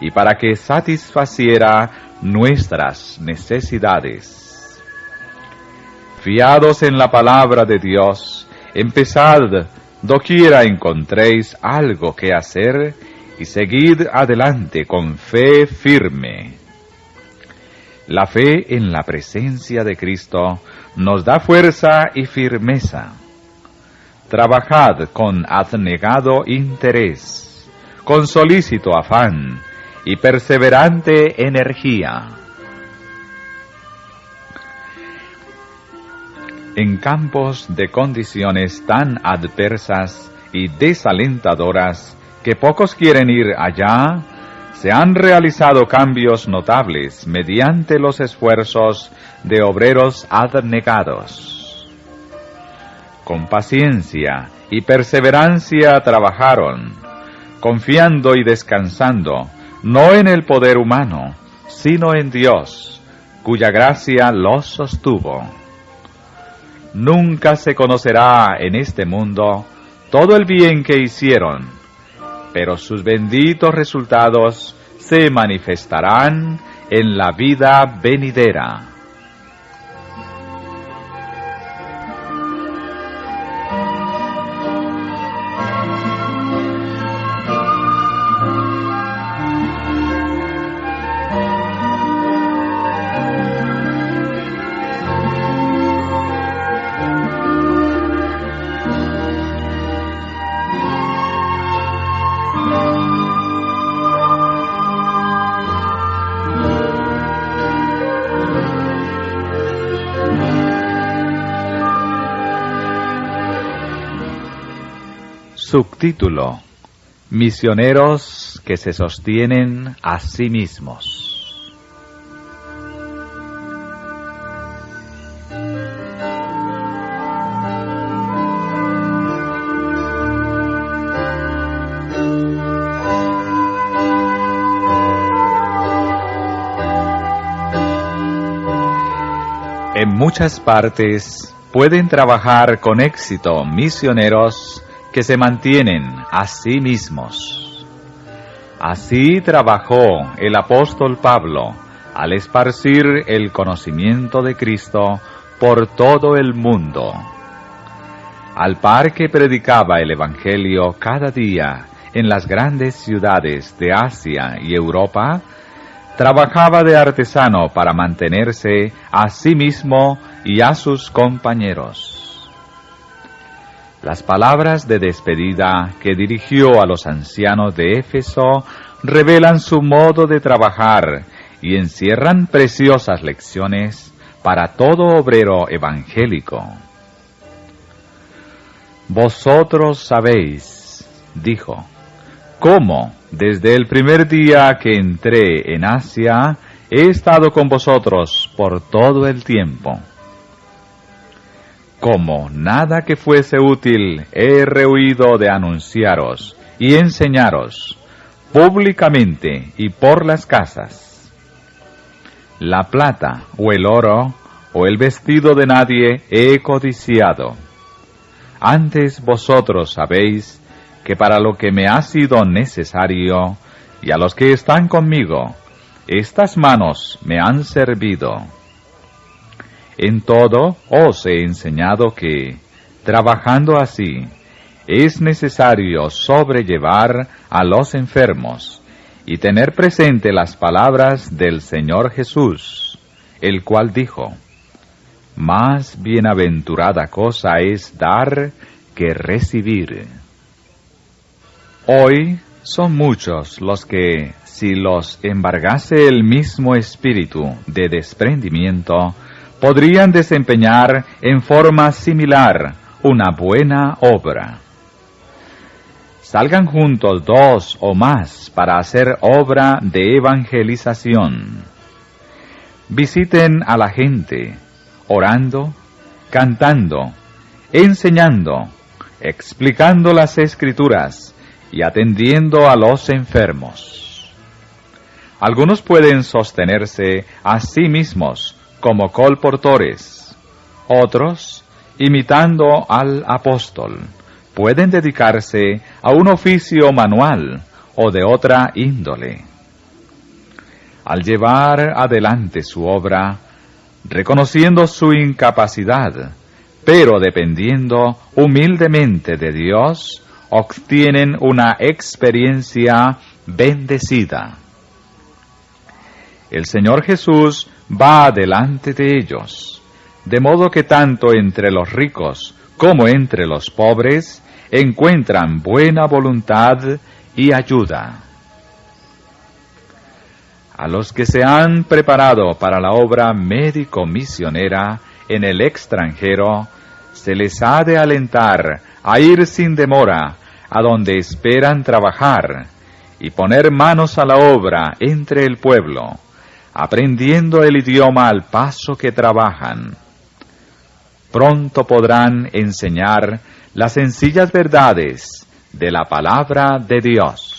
y para que satisfaciera nuestras necesidades. Fiados en la palabra de Dios, empezad doquiera encontréis algo que hacer, y seguid adelante con fe firme. La fe en la presencia de Cristo nos da fuerza y firmeza. Trabajad con abnegado interés, con solícito afán y perseverante energía. En campos de condiciones tan adversas y desalentadoras que pocos quieren ir allá, se han realizado cambios notables mediante los esfuerzos de obreros abnegados. Con paciencia y perseverancia trabajaron, confiando y descansando, no en el poder humano, sino en Dios, cuya gracia los sostuvo. Nunca se conocerá en este mundo todo el bien que hicieron, pero sus benditos resultados se manifestarán en la vida venidera. Subtítulo: Misioneros que se sostienen a sí mismos. En muchas partes pueden trabajar con éxito misioneros que se mantienen a sí mismos. Así trabajó el apóstol Pablo al esparcir el conocimiento de Cristo por todo el mundo. Al par que predicaba el Evangelio cada día en las grandes ciudades de Asia y Europa, trabajaba de artesano para mantenerse a sí mismo y a sus compañeros. Las palabras de despedida que dirigió a los ancianos de Éfeso revelan su modo de trabajar y encierran preciosas lecciones para todo obrero evangélico. Vosotros sabéis, dijo, cómo desde el primer día que entré en Asia he estado con vosotros por todo el tiempo. Como nada que fuese útil he rehuido de anunciaros y enseñaros públicamente y por las casas. La plata o el oro o el vestido de nadie he codiciado. Antes vosotros sabéis que para lo que me ha sido necesario y a los que están conmigo, estas manos me han servido. En todo os he enseñado que, trabajando así, es necesario sobrellevar a los enfermos y tener presente las palabras del Señor Jesús, el cual dijo, más bienaventurada cosa es dar que recibir. Hoy son muchos los que, si los embargase el mismo espíritu de desprendimiento, podrían desempeñar en forma similar una buena obra. Salgan juntos 2 o más para hacer obra de evangelización. Visiten a la gente, orando, cantando, enseñando, explicando las Escrituras y atendiendo a los enfermos. Algunos pueden sostenerse a sí mismos como colportores, otros, imitando al apóstol, pueden dedicarse a un oficio manual o de otra índole. Al llevar adelante su obra, reconociendo su incapacidad, pero dependiendo humildemente de Dios, obtienen una experiencia bendecida. El Señor Jesús va delante de ellos, de modo que tanto entre los ricos como entre los pobres encuentran buena voluntad y ayuda. A los que se han preparado para la obra médico-misionera en el extranjero, se les ha de alentar a ir sin demora a donde esperan trabajar y poner manos a la obra entre el pueblo, aprendiendo el idioma al paso que trabajan. Pronto podrán enseñar las sencillas verdades de la palabra de Dios.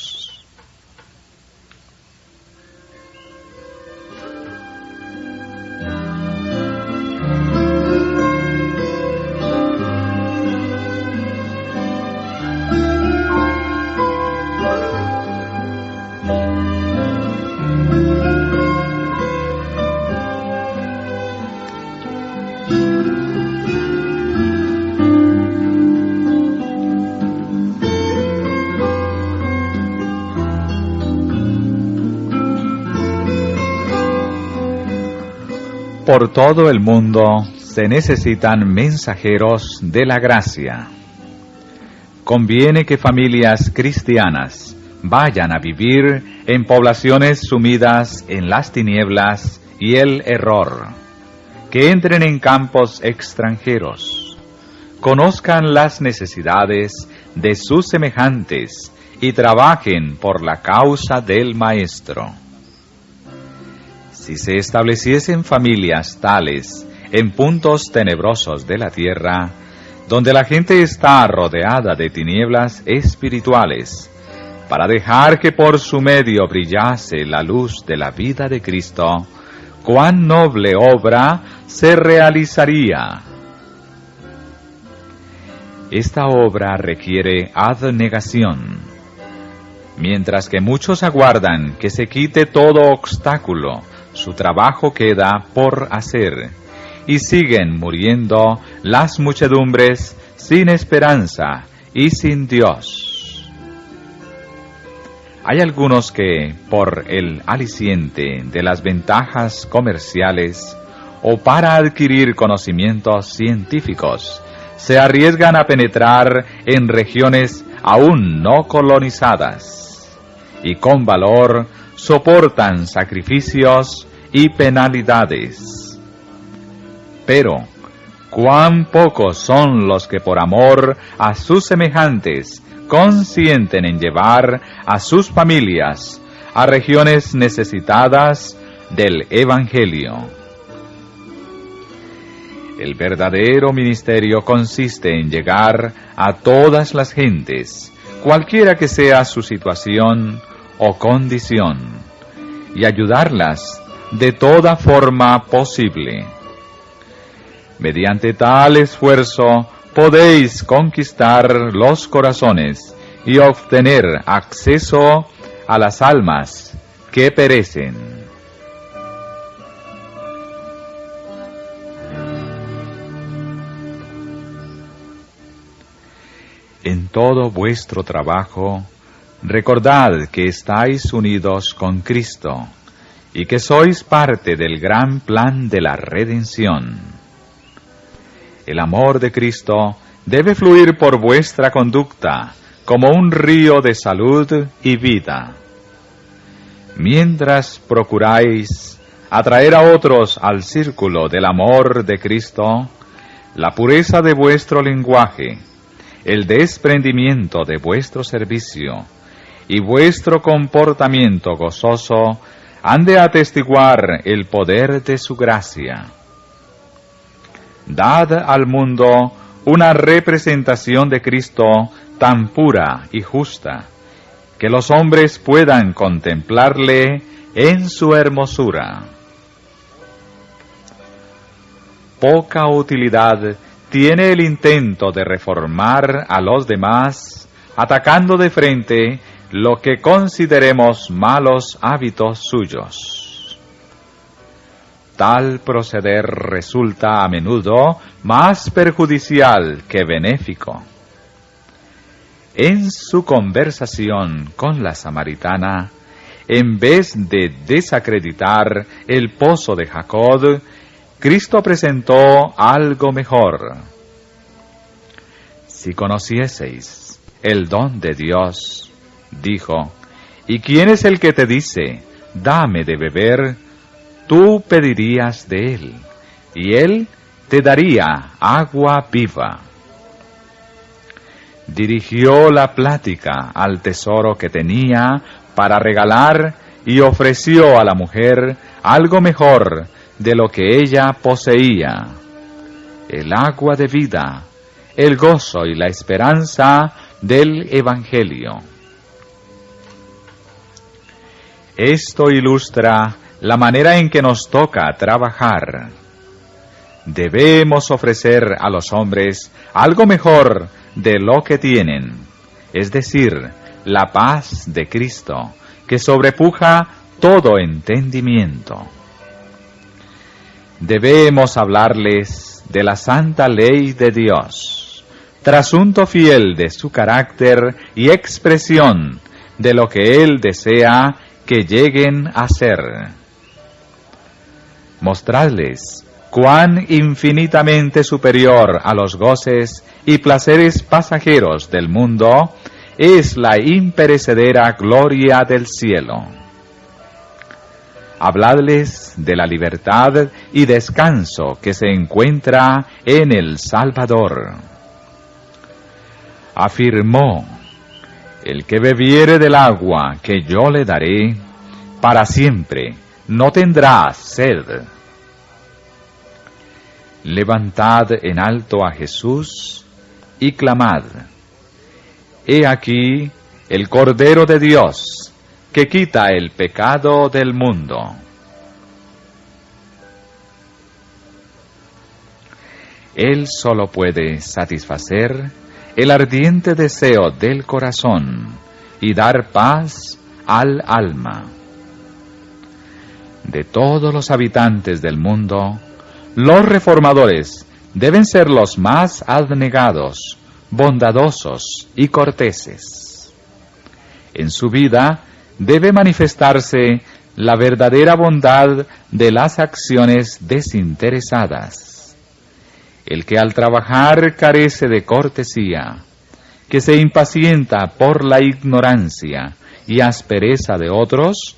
Por todo el mundo se necesitan mensajeros de la gracia. Conviene que familias cristianas vayan a vivir en poblaciones sumidas en las tinieblas y el error, que entren en campos extranjeros, conozcan las necesidades de sus semejantes y trabajen por la causa del Maestro. Si se estableciesen familias tales en puntos tenebrosos de la tierra, donde la gente está rodeada de tinieblas espirituales, para dejar que por su medio brillase la luz de la vida de Cristo, cuán noble obra se realizaría. Esta obra requiere abnegación. Mientras que muchos aguardan que se quite todo obstáculo, su trabajo queda por hacer, y siguen muriendo las muchedumbres sin esperanza y sin Dios. Hay algunos que, por el aliciente de las ventajas comerciales o para adquirir conocimientos científicos, se arriesgan a penetrar en regiones aún no colonizadas, y con valor soportan sacrificios y penalidades. Pero, cuán pocos son los que por amor a sus semejantes consienten en llevar a sus familias a regiones necesitadas del Evangelio. El verdadero ministerio consiste en llegar a todas las gentes, cualquiera que sea su situación o condición, y ayudarlas de toda forma posible. Mediante tal esfuerzo podéis conquistar los corazones y obtener acceso a las almas que perecen. En todo vuestro trabajo, recordad que estáis unidos con Cristo y que sois parte del gran plan de la redención. El amor de Cristo debe fluir por vuestra conducta como un río de salud y vida. Mientras procuráis atraer a otros al círculo del amor de Cristo, la pureza de vuestro lenguaje, el desprendimiento de vuestro servicio y vuestro comportamiento gozoso han de atestiguar el poder de su gracia. Dad al mundo una representación de Cristo tan pura y justa, que los hombres puedan contemplarle en su hermosura. Poca utilidad tiene el intento de reformar a los demás, atacando de frente lo que consideremos malos hábitos suyos. tal proceder resulta a menudo más perjudicial que benéfico. En su conversación con la samaritana, en vez de desacreditar el pozo de Jacob, Cristo presentó algo mejor. Si conocieseis el don de Dios, dijo, ¿y quién es el que te dice, dame de beber? Tú pedirías de él, y él te daría agua viva. Dirigió la plática al tesoro que tenía para regalar y ofreció a la mujer algo mejor de lo que ella poseía, el agua de vida, el gozo y la esperanza del Evangelio. Esto ilustra la manera en que nos toca trabajar. Debemos ofrecer a los hombres algo mejor de lo que tienen, es decir, la paz de Cristo, que sobrepuja todo entendimiento. Debemos hablarles de la santa ley de Dios, trasunto fiel de su carácter y expresión de lo que Él desea que lleguen a ser. Mostradles cuán infinitamente superior a los goces y placeres pasajeros del mundo es la imperecedera gloria del cielo. Habladles de la libertad y descanso que se encuentra en el Salvador. Afirmó, el que bebiere del agua que yo le daré, para siempre no tendrá sed. Levantad en alto a Jesús y clamad, he aquí el Cordero de Dios, que quita el pecado del mundo. Él solo puede satisfacer el ardiente deseo del corazón y dar paz al alma. De todos los habitantes del mundo, los reformadores deben ser los más abnegados, bondadosos y corteses. En su vida debe manifestarse la verdadera bondad de las acciones desinteresadas. El que al trabajar carece de cortesía, que se impacienta por la ignorancia y aspereza de otros,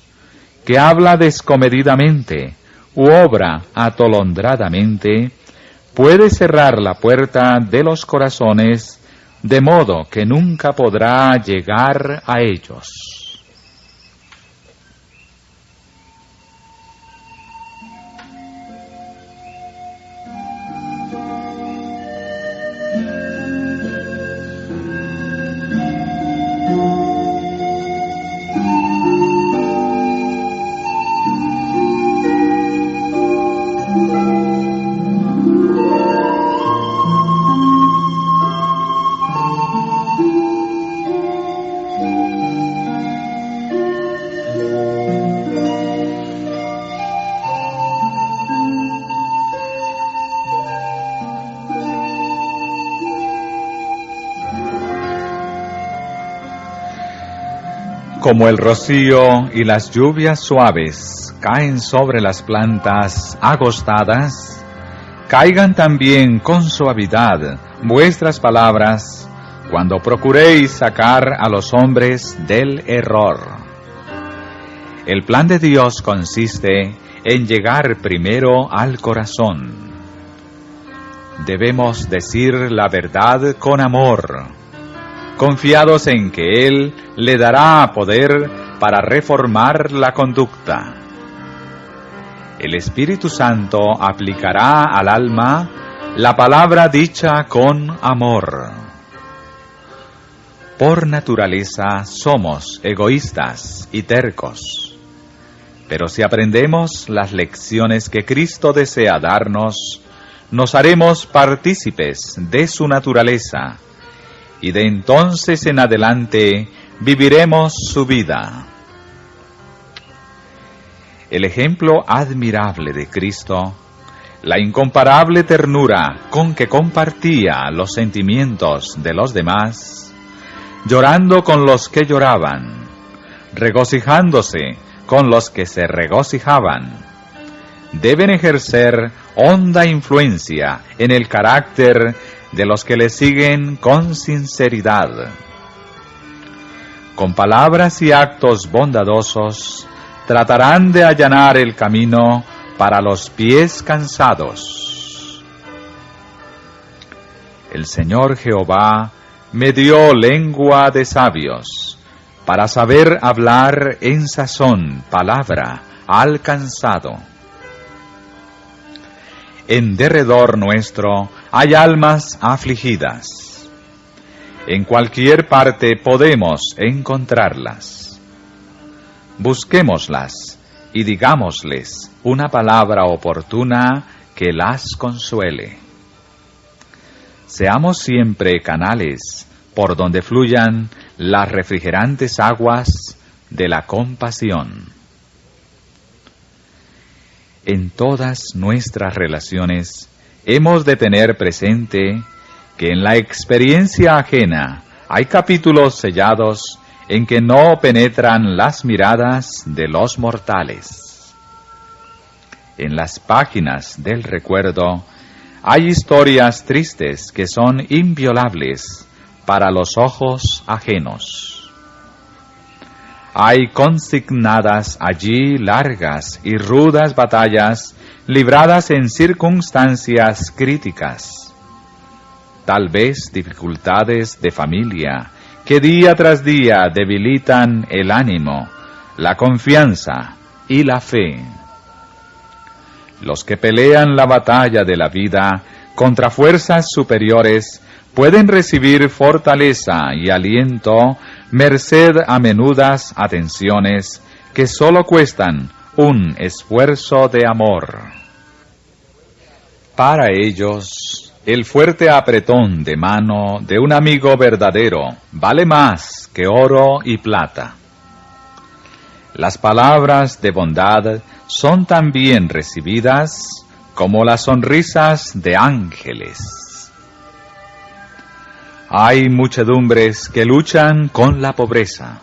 que habla descomedidamente u obra atolondradamente, puede cerrar la puerta de los corazones, de modo que nunca podrá llegar a ellos. Como el rocío y las lluvias suaves caen sobre las plantas agostadas, caigan también con suavidad vuestras palabras cuando procuréis sacar a los hombres del error. El plan de Dios consiste en llegar primero al corazón. Debemos decir la verdad con amor, confiados en que Él le dará poder para reformar la conducta. El Espíritu Santo aplicará al alma la palabra dicha con amor. Por naturaleza somos egoístas y tercos, pero si aprendemos las lecciones que Cristo desea darnos, nos haremos partícipes de su naturaleza, y de entonces en adelante viviremos su vida. el ejemplo admirable de Cristo, la incomparable ternura con que compartía los sentimientos de los demás, llorando con los que lloraban, regocijándose con los que se regocijaban, deben ejercer honda influencia en el carácter de los que le siguen con sinceridad. Con palabras y actos bondadosos, tratarán de allanar el camino para los pies cansados. El Señor Jehová me dio lengua de sabios, para saber hablar en sazón palabra al cansado. En derredor nuestro hay almas afligidas. En cualquier parte podemos encontrarlas. Busquémoslas y digámosles una palabra oportuna que las consuele. Seamos siempre canales por donde fluyan las refrigerantes aguas de la compasión. En todas nuestras relaciones hemos de tener presente que en la experiencia ajena hay capítulos sellados en que no penetran las miradas de los mortales. En las páginas del recuerdo hay historias tristes que son inviolables para los ojos ajenos. Hay consignadas allí largas y rudas batallas libradas en circunstancias críticas. Tal vez dificultades de familia que día tras día debilitan el ánimo, la confianza y la fe. Los que pelean la batalla de la vida contra fuerzas superiores pueden recibir fortaleza y aliento merced a menudas atenciones que sólo cuestan un esfuerzo de amor. Para ellos, el fuerte apretón de mano de un amigo verdadero vale más que oro y plata. Las palabras de bondad son tan bien recibidas como las sonrisas de ángeles. Hay muchedumbres que luchan con la pobreza,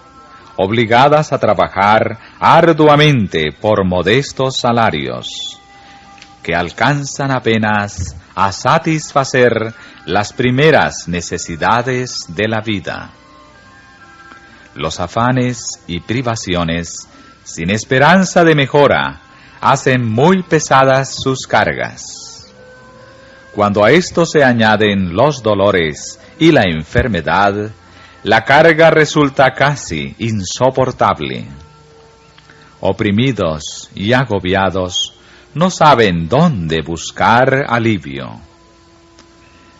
obligadas a trabajar arduamente por modestos salarios, que alcanzan apenas a satisfacer las primeras necesidades de la vida. Los afanes y privaciones, sin esperanza de mejora, hacen muy pesadas sus cargas. Cuando a esto se añaden los dolores y la enfermedad, la carga resulta casi insoportable. Oprimidos y agobiados, no saben dónde buscar alivio.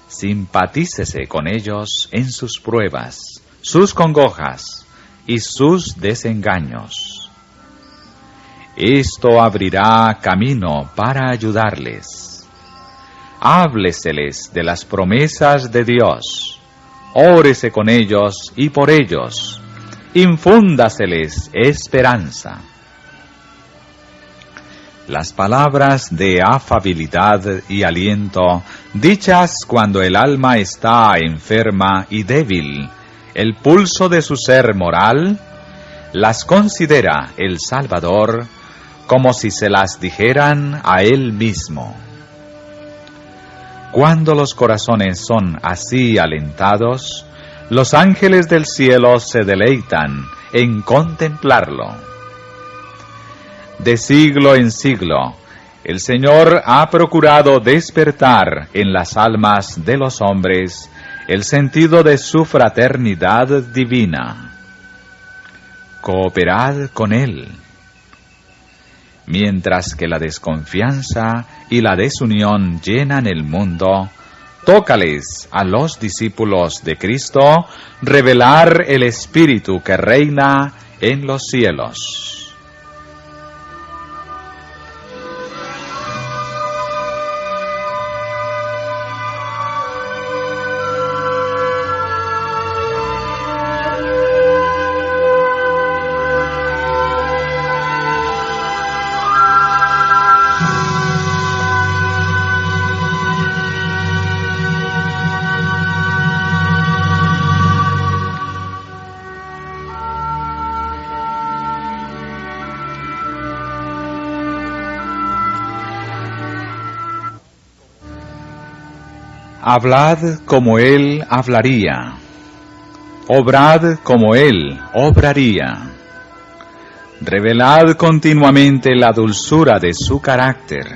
Simpatícese con ellos en sus pruebas, sus congojas y sus desengaños. Esto abrirá camino para ayudarles. Hábleseles de las promesas de Dios, órese con ellos y por ellos, infúndaseles esperanza. Las palabras de afabilidad y aliento, dichas cuando el alma está enferma y débil, el pulso de su ser moral, las considera el Salvador como si se las dijeran a Él mismo. Cuando los corazones son así alentados, los ángeles del cielo se deleitan en contemplarlo. De siglo en siglo, el Señor ha procurado despertar en las almas de los hombres el sentido de su fraternidad divina. Cooperad con Él. Mientras que la desconfianza y la desunión llenan el mundo, tócales a los discípulos de Cristo revelar el Espíritu que reina en los cielos. Hablad como Él hablaría, obrad como Él obraría. Revelad continuamente la dulzura de su carácter.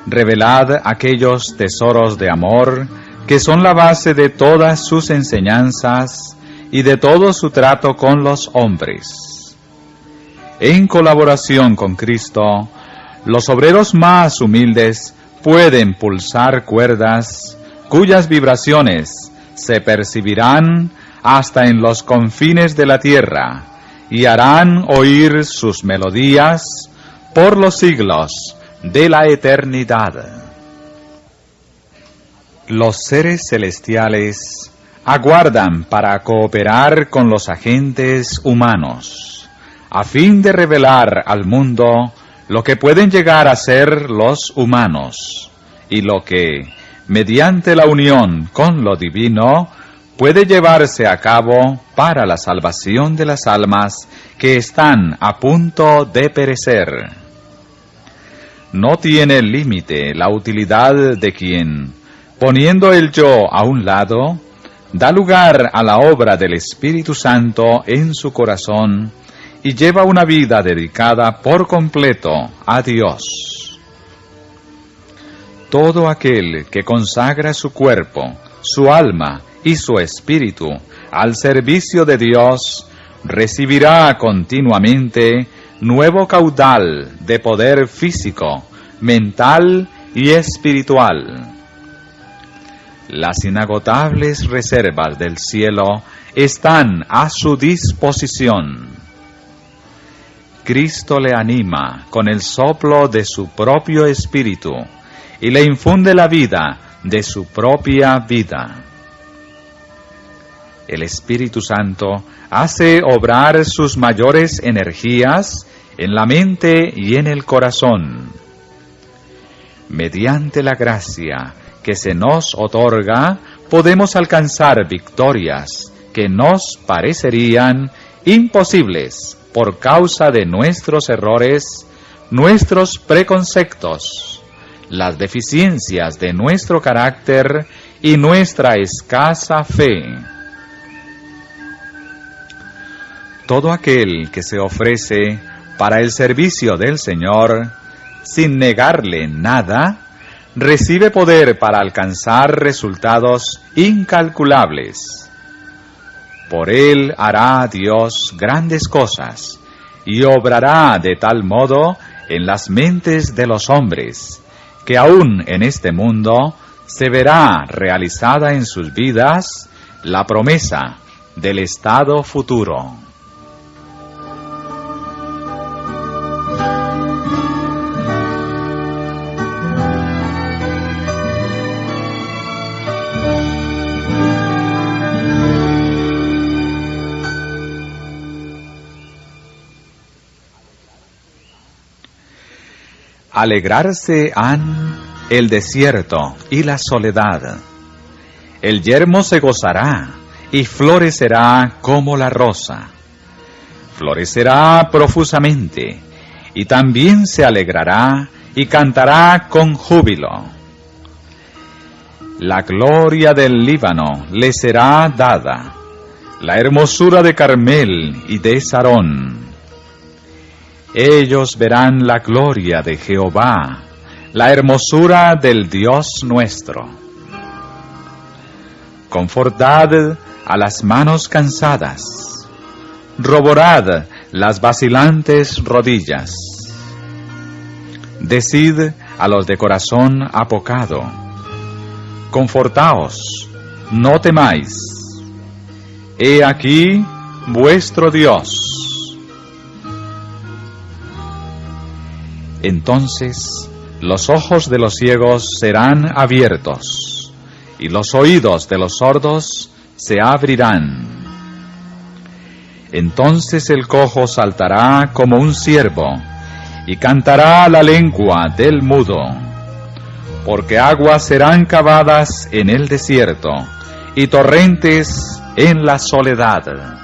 Revelad aquellos tesoros de amor que son la base de todas sus enseñanzas y de todo su trato con los hombres. En colaboración con Cristo, los obreros más humildes pueden pulsar cuerdas cuyas vibraciones se percibirán hasta en los confines de la tierra y harán oír sus melodías por los siglos de la eternidad. Los seres celestiales aguardan para cooperar con los agentes humanos, a fin de revelar al mundo lo que pueden llegar a ser los humanos, y lo que, mediante la unión con lo divino, puede llevarse a cabo para la salvación de las almas que están a punto de perecer. No tiene límite la utilidad de quien, poniendo el yo a un lado, da lugar a la obra del Espíritu Santo en su corazón y lleva una vida dedicada por completo a Dios. Todo aquel que consagra su cuerpo, su alma y su espíritu al servicio de Dios, recibirá continuamente nuevo caudal de poder físico, mental y espiritual. Las inagotables reservas del cielo están a su disposición. Cristo le anima con el soplo de su propio espíritu y le infunde la vida de su propia vida. El Espíritu Santo hace obrar sus mayores energías en la mente y en el corazón. Mediante la gracia que se nos otorga, podemos alcanzar victorias que nos parecerían imposibles por causa de nuestros errores, nuestros preconceptos, las deficiencias de nuestro carácter y nuestra escasa fe. Todo aquel que se ofrece para el servicio del Señor, sin negarle nada, recibe poder para alcanzar resultados incalculables. Por él hará Dios grandes cosas y obrará de tal modo en las mentes de los hombres, que aún en este mundo se verá realizada en sus vidas la promesa del estado futuro. Alegrarse han el desierto y la soledad. El yermo se gozará y florecerá como la rosa. Florecerá profusamente y también se alegrará y cantará con júbilo. La gloria del Líbano le será dada, la hermosura de Carmel y de Sarón. Ellos verán la gloria de Jehová, la hermosura del Dios nuestro. Confortad a las manos cansadas, roborad las vacilantes rodillas. Decid a los de corazón apocado, confortaos, no temáis. He aquí vuestro Dios. Entonces los ojos de los ciegos serán abiertos, y los oídos de los sordos se abrirán. Entonces el cojo saltará como un ciervo, y cantará la lengua del mudo, porque aguas serán cavadas en el desierto, y torrentes en la soledad.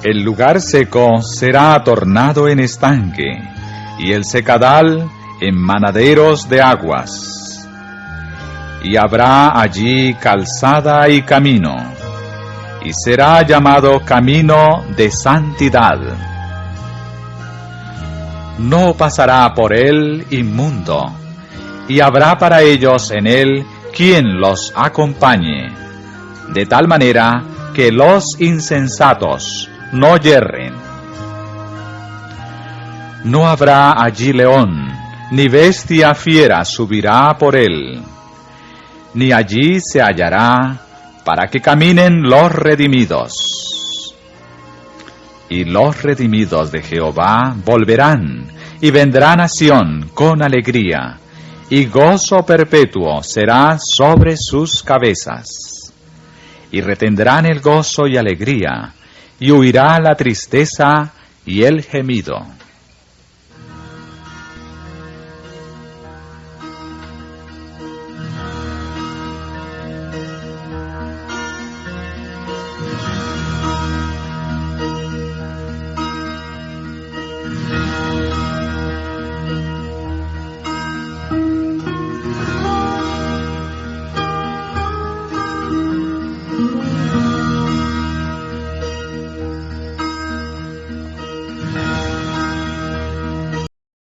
El lugar seco será tornado en estanque, y el secadal en manaderos de aguas, y habrá allí calzada y camino, y será llamado camino de santidad. No pasará por él inmundo, y habrá para ellos en él quien los acompañe, de tal manera que los insensatos no yerren. No habrá allí león, ni bestia fiera subirá por él, ni allí se hallará para que caminen los redimidos. Y los redimidos de Jehová volverán, y vendrán a Sión con alegría, y gozo perpetuo será sobre sus cabezas. Y retendrán el gozo y alegría, y huirá la tristeza y el gemido.